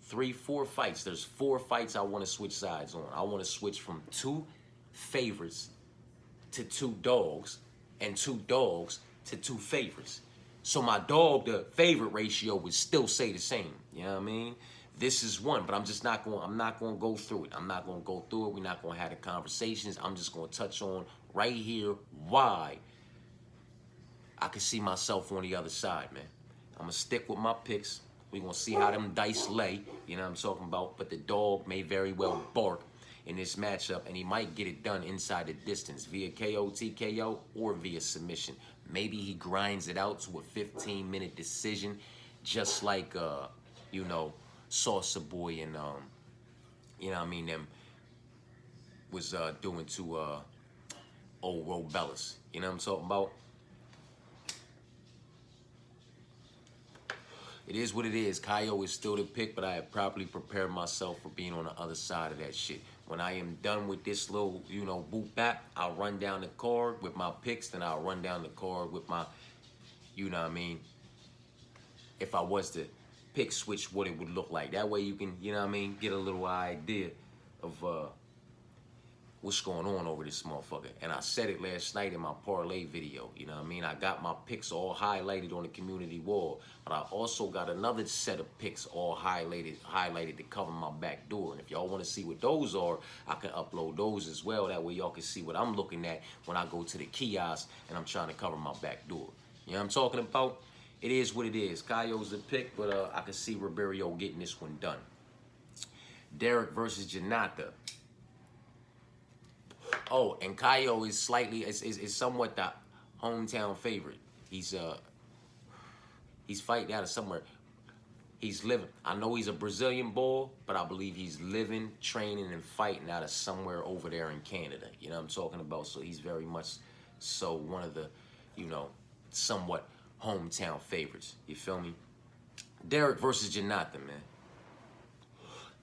3, 4 fights. There's 4 fights I want to switch sides on. I want to switch from 2 favorites to 2 dogs and 2 dogs to 2 favorites. So my dog to favorite ratio would still stay the same. You know what I mean? This is one, but I'm not going to go through it. I'm not going to go through it. We're not going to have the conversations. I'm just going to touch on right here why I can see myself on the other side, man. I'm going to stick with my picks. We're going to see how them dice lay, you know what I'm talking about? But the dog may very well bark in this matchup, and he might get it done inside the distance via KO, TKO, or via submission. Maybe he grinds it out to a 15-minute decision, just like, you know, Salsa Boy and, you know what I mean, them was doing to old Robelas. You know what I'm talking about? It is what it is. Caio is still the pick, but I have properly prepared myself for being on the other side of that shit. When I am done with this little, you know, boot back, I'll run down the card with my picks, then I'll run down the card with my, you know what I mean, if I was to pick switch what it would look like. That way you can, you know what I mean, get a little idea of what's going on over this motherfucker. And I said it last night in my parlay video, you know what I mean? I got my picks all highlighted on the community wall, but I also got another set of picks all highlighted to cover my back door. And if y'all want to see what those are, I can upload those as well. That way y'all can see what I'm looking at when I go to the kiosk and I'm trying to cover my back door. You know what I'm talking about? It is what it is. Caio's the pick, but I can see Ribeiro getting this one done. Derek versus Janata. Oh, and Caio is slightly, is somewhat the hometown favorite. He's fighting out of somewhere. He's living. I know he's a Brazilian bull, but I believe he's living, training, and fighting out of somewhere over there in Canada. You know what I'm talking about? So he's very much so one of the, you know, somewhat hometown favorites. You feel me? Derek versus Janata, man.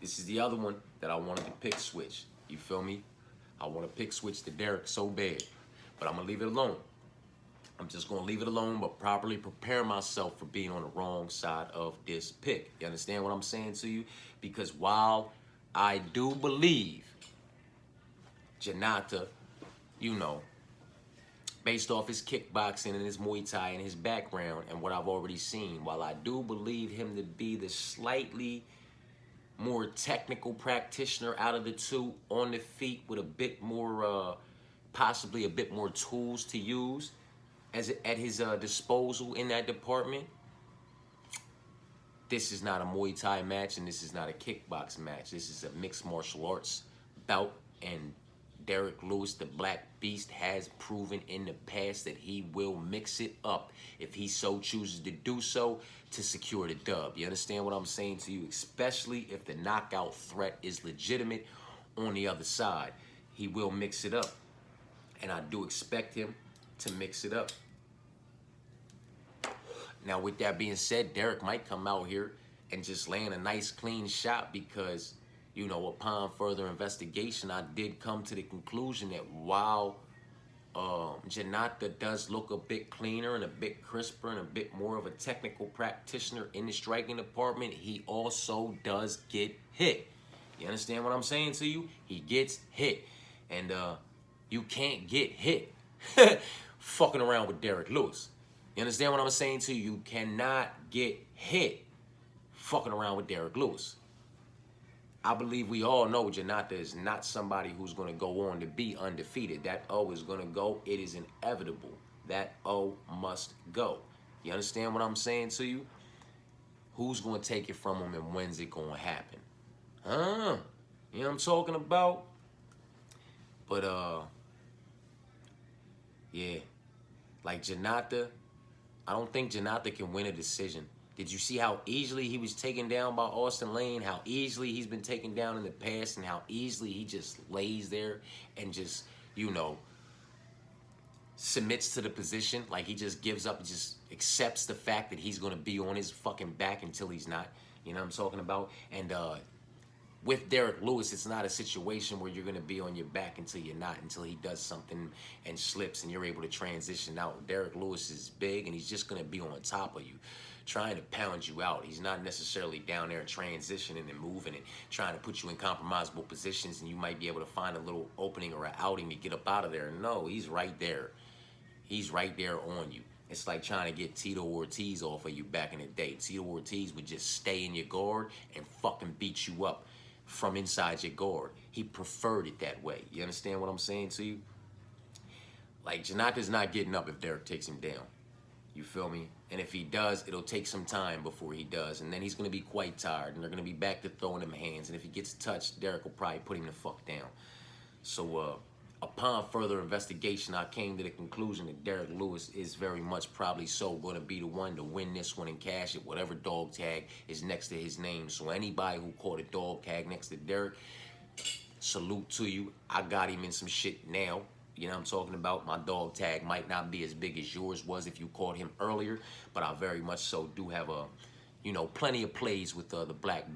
This is the other one that I wanted to pick switch. You feel me? I want to pick switch to Derek so bad, but I'm going to leave it alone. I'm just going to leave it alone, but properly prepare myself for being on the wrong side of this pick. You understand what I'm saying to you? Because while I do believe Janata, you know, based off his kickboxing and his Muay Thai and his background and what I've already seen, while I do believe him to be the slightly more technical practitioner out of the two on the feet with a bit more, possibly a bit more tools to use at his disposal in that department, this is not a Muay Thai match and this is not a kickbox match. This is a mixed martial arts bout, and Derek Lewis, the Black Beast, has proven in the past that he will mix it up if he so chooses to do so to secure the dub. You understand what I'm saying to you? Especially if the knockout threat is legitimate on the other side. He will mix it up. And I do expect him to mix it up. Now, with that being said, Derek might come out here and just land a nice, clean shot because, you know, upon further investigation, I did come to the conclusion that while Janata does look a bit cleaner and a bit crisper and a bit more of a technical practitioner in the striking department, he also does get hit. You understand what I'm saying to you? He gets hit. And you can't get hit fucking around with Derek Lewis. You understand what I'm saying to you? You cannot get hit fucking around with Derek Lewis. I believe we all know Janata is not somebody who's going to go on to be undefeated. That O is going to go. It is inevitable. That O must go. You understand what I'm saying to you? Who's going to take it from him and when's it going to happen? Huh? You know what I'm talking about? But, yeah. Like Janata, I don't think Janata can win a decision. Did you see how easily he was taken down by Austin Lane? How easily he's been taken down in the past and how easily he just lays there and just, you know, submits to the position. Like he just gives up and just accepts the fact that he's going to be on his fucking back until he's not. You know what I'm talking about? And with Derek Lewis, it's not a situation where you're going to be on your back until you're not, until he does something and slips and you're able to transition out. Derek Lewis is big and he's just going to be on top of you, trying to pound you out. He's not necessarily down there transitioning and moving and trying to put you in compromisable positions and you might be able to find a little opening or an outing to get up out of there. No, he's right there. He's right there on you. It's like trying to get Tito Ortiz off of you back in the day. Tito Ortiz would just stay in your guard and fucking beat you up from inside your guard. He preferred it that way. You understand what I'm saying to you? Like, Janata's not getting up if Derek takes him down. You feel me? And if he does, it'll take some time before he does. And then he's going to be quite tired. And they're going to be back to throwing him hands. And if he gets touched, Derek will probably put him the fuck down. So, upon further investigation, I came to the conclusion that Derek Lewis is very much probably so going to be the one to win this one and cash it, whatever dog tag is next to his name. So anybody who caught a dog tag next to Derek, salute to you. I got him in some shit now. You know what I'm talking about? My dog tag might not be as big as yours was if you caught him earlier, but I very much so do have a, you know, plenty of plays with the Black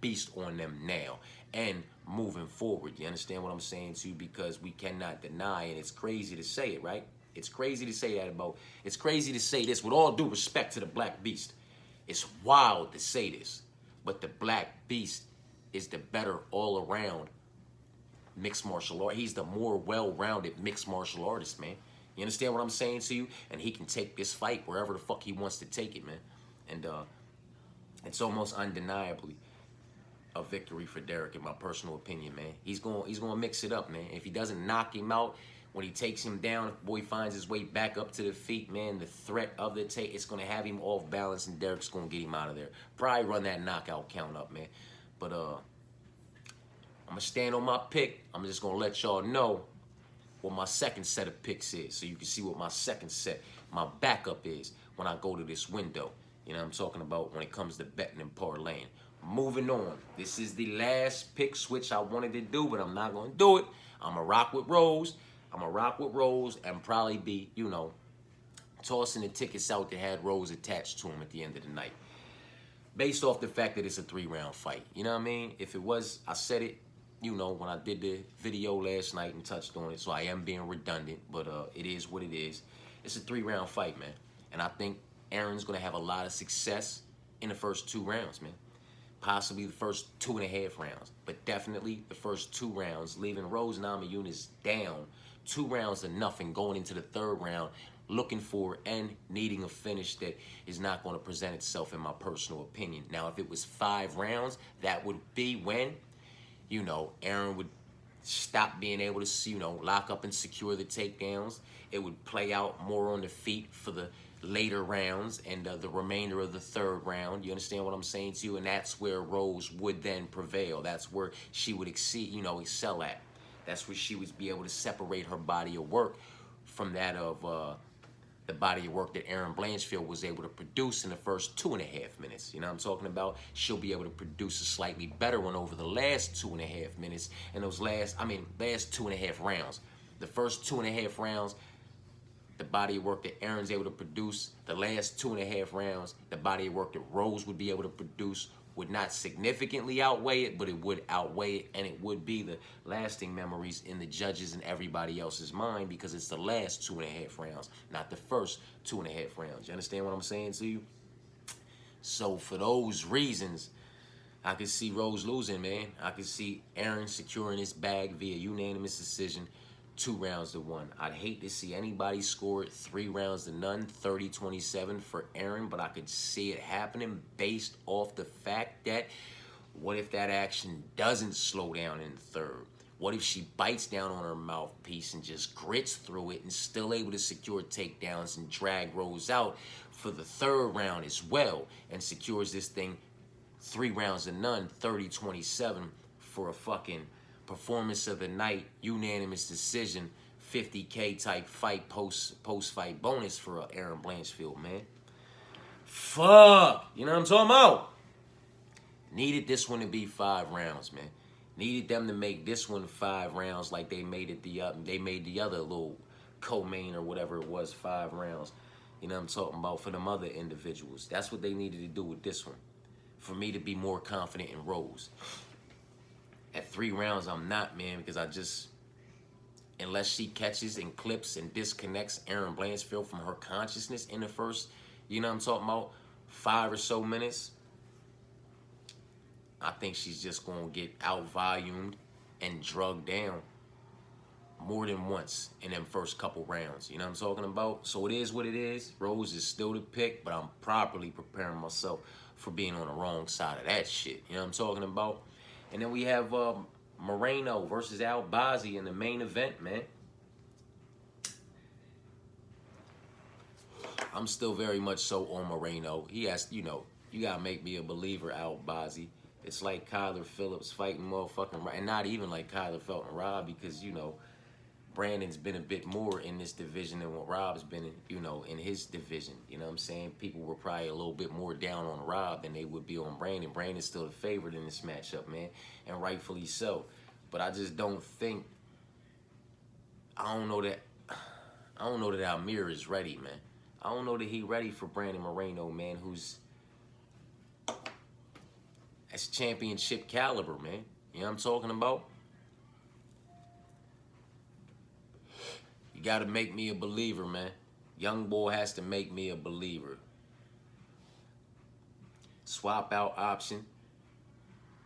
Beast on them now and moving forward. You understand what I'm saying to you? Because we cannot deny, and it's crazy to say it, right? It's crazy to say that about, it's crazy to say this with all due respect to the Black Beast. It's wild to say this, but the Black Beast is the better all-around mixed martial art. He's the more well-rounded mixed martial artist, man. You understand what I'm saying to you? And he can take this fight wherever the fuck he wants to take it, man. And it's almost undeniably a victory for Derek, in my personal opinion, man. He's gonna mix it up, man. If he doesn't knock him out, when he takes him down, if boy finds his way back up to the feet, man, the threat of the take, it's gonna have him off balance, and Derek's gonna get him out of there. Probably run that knockout count up, man. But I'm gonna stand on my pick. I'm just gonna let y'all know what my second set of picks is, so you can see what my second set, my backup is when I go to this window. You know what I'm talking about when it comes to betting and parlaying. Moving on. This is the last pick switch I wanted to do, but I'm not gonna do it. I'm gonna rock with Rose. I'm gonna rock with Rose and probably be, you know, tossing the tickets out that had Rose attached to him at the end of the night. Based off the fact that it's a 3-round fight. You know what I mean? If it was, I said it, you know, when I did the video last night and touched on it, so I am being redundant, but it is what it is. It's a 3-round fight, man. And I think Aaron's gonna have a lot of success in the first 2 rounds, man. Possibly the first 2.5 rounds, but definitely the first 2 rounds, leaving Rose Namajunas down 2 rounds to nothing, going into the 3rd round, looking for and needing a finish that is not going to present itself, in my personal opinion. Now, if it was 5 rounds, that would be when, you know, Aaron would stop being able to, you know, lock up and secure the takedowns. It would play out more on the feet for the later rounds and the remainder of the 3rd round. You understand what I'm saying to you? And that's where Rose would then prevail. That's where she would excel at. That's where she would be able to separate her body of work from that of the body of work that Erin Blanchfield was able to produce in the first 2.5 minutes. You know what I'm talking about? She'll be able to produce a slightly better one over the last 2.5 minutes and those last 2.5 rounds. The first 2.5 rounds, the body of work that Aaron's able to produce. The last 2.5 rounds, the body of work that Rose would be able to produce would not significantly outweigh it, but it would outweigh it, and it would be the lasting memories in the judges and everybody else's mind, because it's the last 2.5 rounds, not the first 2.5 rounds. You understand what I'm saying to you? So for those reasons, I could see Rose losing, man. I could see Aaron securing his bag via unanimous decision, 2 rounds to 1. I'd hate to see anybody score 3 rounds to none, 30-27 for Aaron, but I could see it happening based off the fact that what if that action doesn't slow down in the 3rd? What if she bites down on her mouthpiece and just grits through it and still able to secure takedowns and drag Rose out for the 3rd round as well and secures this thing 3 rounds to none, 30-27 for a fucking performance of the night, unanimous decision, 50K type fight, post-fight bonus for Erin Blanchfield, man. Fuck! You know what I'm talking about? Needed this one to be 5 rounds, man. Needed them to make this one 5 rounds like they made it they made the other little co-main or whatever it was 5 rounds. You know what I'm talking about, for them other individuals. That's what they needed to do with this one. For me to be more confident in Rose. At 3 rounds, I'm not, man, because unless she catches and clips and disconnects Erin Blanchfield from her consciousness in the first, you know what I'm talking about, 5 or so minutes, I think she's just going to get out-volumed and drugged down more than once in them first couple rounds. You know what I'm talking about? So it is what it is. Rose is still the pick, but I'm properly preparing myself for being on the wrong side of that shit. You know what I'm talking about? And then we have Moreno versus Albazi in the main event, man. I'm still very much so on Moreno. He has, you know, you got to make me a believer, Albazi. It's like Kyler Phillips fighting motherfucking, and not even like Kyler Felton Rob, because, you know, Brandon's been a bit more in this division than what Rob's been in, you know, in his division. You know what I'm saying? People were probably a little bit more down on Rob than they would be on Brandon. Brandon's still the favorite in this matchup, man, and rightfully so. But I just don't think, I don't know that Almir is ready, man. I don't know that he ready for Brandon Moreno, man, who's that's championship caliber, man. You know what I'm talking about? You got to make me a believer, man. Young boy has to make me a believer. swap out option,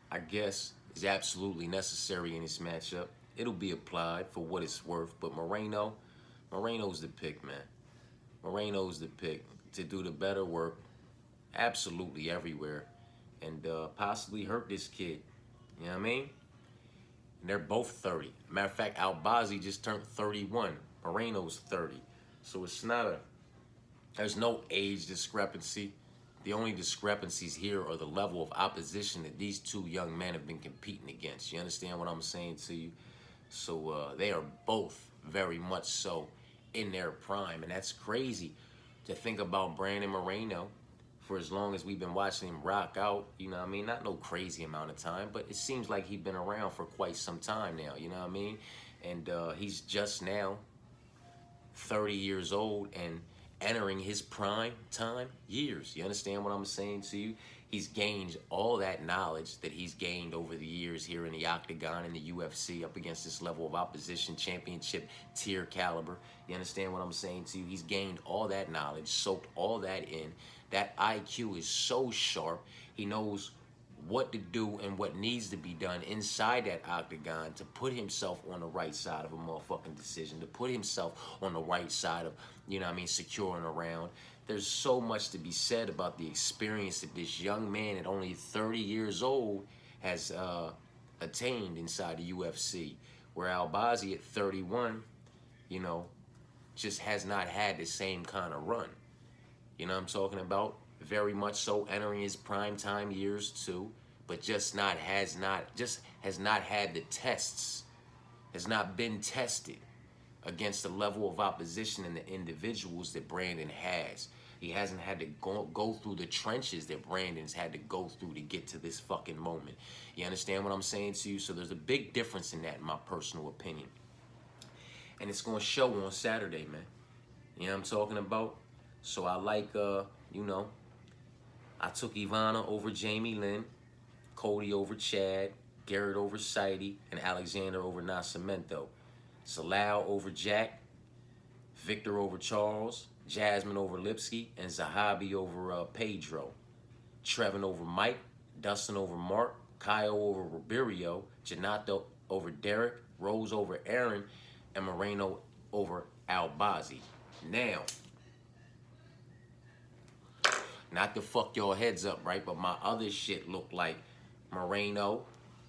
I guess, is absolutely necessary in this matchup. It'll be applied for what it's worth, but Moreno's the pick, man. Moreno's the pick to do the better work absolutely everywhere and possibly hurt this kid. You know what I mean? And they're both 30. Matter of fact, Albazi just turned 31. Moreno's 30. So it's not there's no age discrepancy. The only discrepancies here are the level of opposition that these two young men have been competing against. You understand what I'm saying to you? So they are both very much so in their prime. And that's crazy to think about Brandon Moreno for as long as we've been watching him rock out. You know what I mean? Not no crazy amount of time, but it seems like he's been around for quite some time now. You know what I mean? And he's just now 30 years old and entering his prime time years. You understand what I'm saying to you? He's gained all that knowledge that he's gained over the years here in the octagon in the UFC up against this level of opposition, championship tier caliber. You understand what I'm saying to you? He's gained all that knowledge, soaked all that in. That IQ is so sharp. He knows what to do and what needs to be done inside that octagon to put himself on the right side of a motherfucking decision, to put himself on the right side of, you know what I mean, securing a round. There's so much to be said about the experience that this young man at only 30 years old has attained inside the UFC, where Albazi at 31, you know, just has not had the same kind of run. You know what I'm talking about? Very much so entering his prime time years too, but has not had the tests, has not been tested against the level of opposition and the individuals that Brandon has. He hasn't had to go through the trenches that Brandon's had to go through to get to this fucking moment. You understand what I'm saying to you? So there's a big difference in that, in my personal opinion. And it's going to show on Saturday, man. You know what I'm talking about? So I like, you know, I took Ivana over Jamie Lynn, Cody over Chad, Garrett over Saidi, and Alexander over Nascimento. Salau over Jack, Victor over Charles, Jasmine over Lipsky, and Zahabi over Pedro. Trevin over Mike, Dustin over Mark, Kyle over Ribeiro, Janato over Derek, Rose over Aaron, and Moreno over Albazi. Now, not to fuck your heads up, right? But my other shit looked like Moreno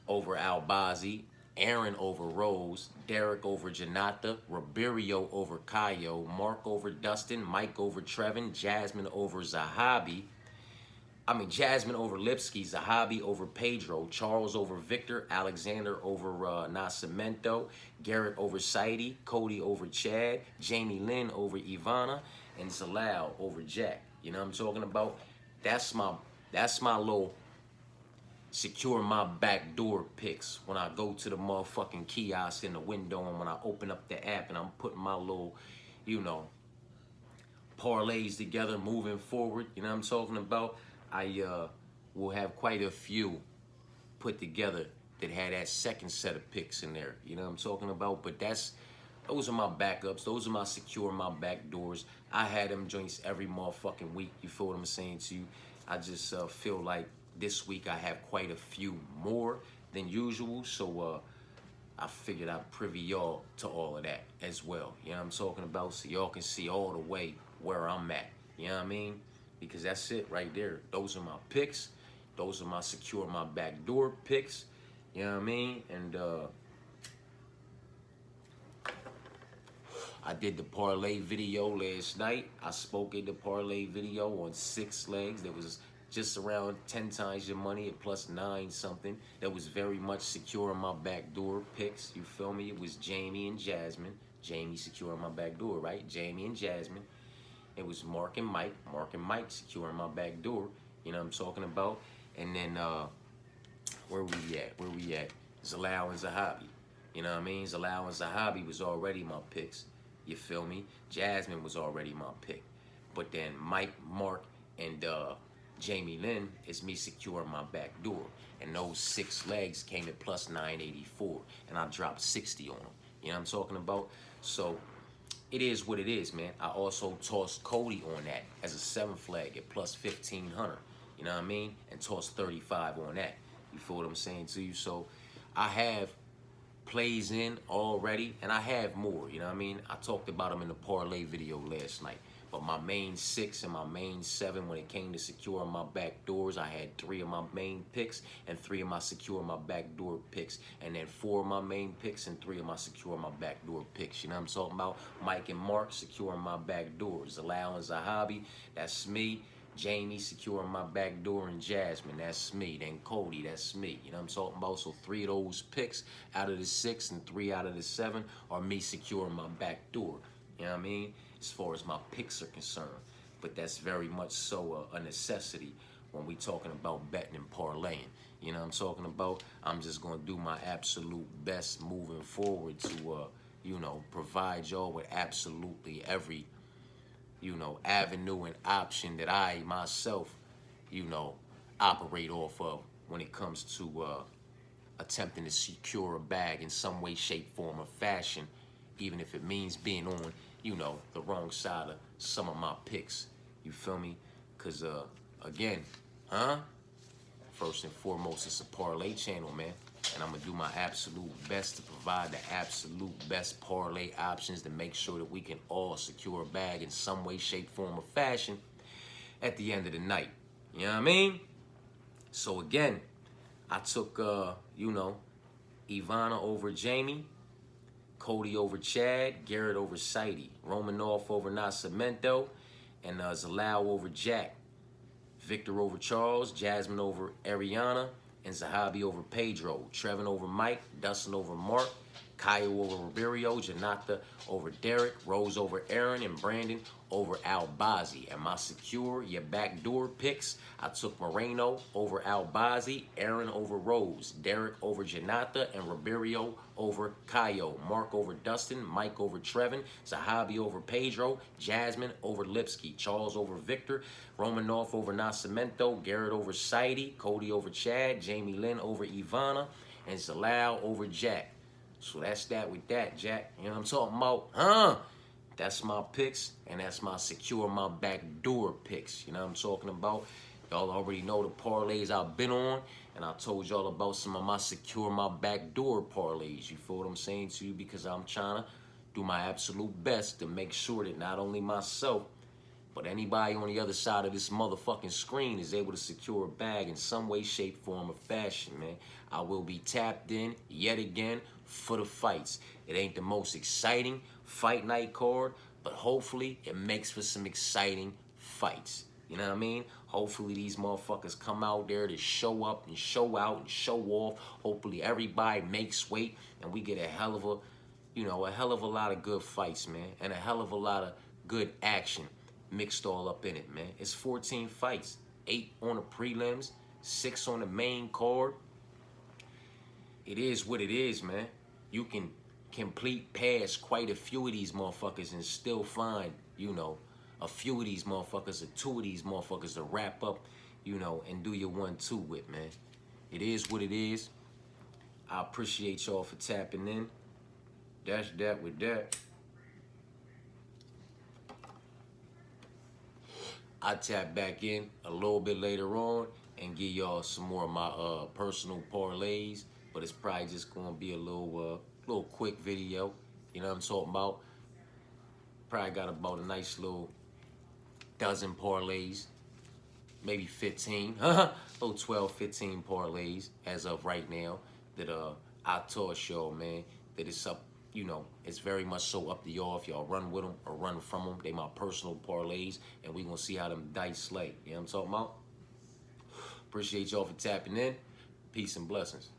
over Albazi, Aaron over Rose, Derek over Janata, Ribeiro over Kayo, Mark over Dustin, Mike over Trevin, Jasmine over Jasmine over Lipsky, Zahabi over Pedro, Charles over Victor, Alexander over Nascimento, Garrett over Saidi, Cody over Chad, Jamie Lynn over Ivana, and Zalal over Jack. You know what I'm talking about? That's my little secure my back door picks when I go to the motherfucking kiosk in the window and when I open up the app and I'm putting my little, you know, parlays together moving forward. You know what I'm talking about? I will have quite a few put together that had that second set of picks in there. You know what I'm talking about? But those are my backups. Those are my secure my back doors. I had them joints every motherfucking week. You feel what I'm saying to you? I just feel like this week I have quite a few more than usual. So I figured I'd privy y'all to all of that as well. You know what I'm talking about? So y'all can see all the way where I'm at. You know what I mean? Because that's it right there. Those are my picks. Those are my secure my back door picks. You know what I mean? And I did the parlay video last night. I spoke in the parlay video on 6 legs. That was just around 10 times your money at plus 9 something. That was very much securing my back door picks. You feel me? It was Jamie and Jasmine. Jamie securing my back door, right? Jamie and Jasmine. It was Mark and Mike. Mark and Mike securing my back door. You know what I'm talking about? And then where we at? Zalal and Zahabi. You know what I mean? Zalal and Zahabi was already my picks. You feel me? Jasmine was already my pick. But then Mike, Mark, and Jamie Lynn is me securing my back door. And those 6 legs came at plus 984. And I dropped 60 on them. You know what I'm talking about? So it is what it is, man. I also tossed Cody on that as a 7th leg at plus 1500. you know what I mean? And toss 35 on that. You feel what I'm saying to you? So I have plays in already, and I have more, you know what I mean? I talked about them in the parlay video last night. But my main 6 and my main 7, when it came to securing my back doors, I had 3 of my main picks and 3 of my secure my back door picks. And then 4 of my main picks and 3 of my secure my back door picks. You know what I'm talking about? Mike and Mark securing my back doors. Zalal and Zahabi, that's me. Jamie securing my back door, and Jasmine, that's me. Then Cody, that's me. You know what I'm talking about? So 3 of those picks out of the 6 and 3 out of the 7 are me securing my back door. You know what I mean? As far as my picks are concerned. But that's very much so a necessity when we talking about betting and parlaying. You know what I'm talking about? I'm just going to do my absolute best moving forward to, you know, provide y'all with absolutely every, you know, avenue and option that I myself, you know, operate off of when it comes to attempting to secure a bag in some way, shape, form, or fashion, even if it means being on, you know, the wrong side of some of my picks. You feel me? Because, again, first and foremost, it's a parlay channel, man. And I'm going to do my absolute best to provide the absolute best parlay options to make sure that we can all secure a bag in some way, shape, form, or fashion at the end of the night. You know what I mean? So, again, I took, you know, Ivana over Jamie, Cody over Chad, Garrett over Saidi, Romanov over Nascimento, and Zalal over Jack, Victor over Charles, Jasmine over Ariana, and Zahabi over Pedro, Trevin over Mike, Dustin over Mark, Caio over Ribeiro, Janata over Derek, Rose over Aaron, and Brandon over Albazi. And my secure, your backdoor picks, I took Moreno over Albazi, Aaron over Rose, Derek over Janata, and Ribeiro over Caio, Mark over Dustin, Mike over Trevin, Zahabi over Pedro, Jasmine over Lipsky, Charles over Victor, Romanov over Nascimento, Garrett over Saidi, Cody over Chad, Jamie Lynn over Ivana, and Zalal over Jack. So that's that with that, Jack. You know what I'm talking about? That's my picks, and that's my secure my back door picks. You know what I'm talking about? Y'all already know the parlays I've been on, and I told y'all about some of my secure my back door parlays. You feel what I'm saying to you? Because I'm trying to do my absolute best to make sure that not only myself, but anybody on the other side of this motherfucking screen is able to secure a bag in some way, shape, form, or fashion, man. I will be tapped in yet again for the fights. It ain't the most exciting fight night card, but hopefully it makes for some exciting fights. You know what I mean? Hopefully these motherfuckers come out there to show up and show out and show off. Hopefully everybody makes weight and we get a hell of a, you know, a hell of a lot of good fights, man. And a hell of a lot of good action mixed all up in it, man. It's 14 fights, 8 on the prelims, 6 on the main card. It is what it is, man. You can complete past quite a few of these motherfuckers and still find, you know, a few of these motherfuckers or 2 of these motherfuckers to wrap up, you know, and do your 1-2 with, man. It is what it is. I appreciate y'all for tapping in. That's that with that. I tap back in a little bit later on and give y'all some more of my personal parlays, but it's probably just gonna be a little quick video. You know what I'm talking about? Probably got about a nice little dozen parlays, maybe 15, little 12, 15 parlays as of right now that I toss y'all, man. That it's up. You know, it's very much so up to y'all if y'all run with them or run from them. They my personal parlays, and we gonna see how them dice slay. You know what I'm talking about? Appreciate y'all for tapping in. Peace and blessings.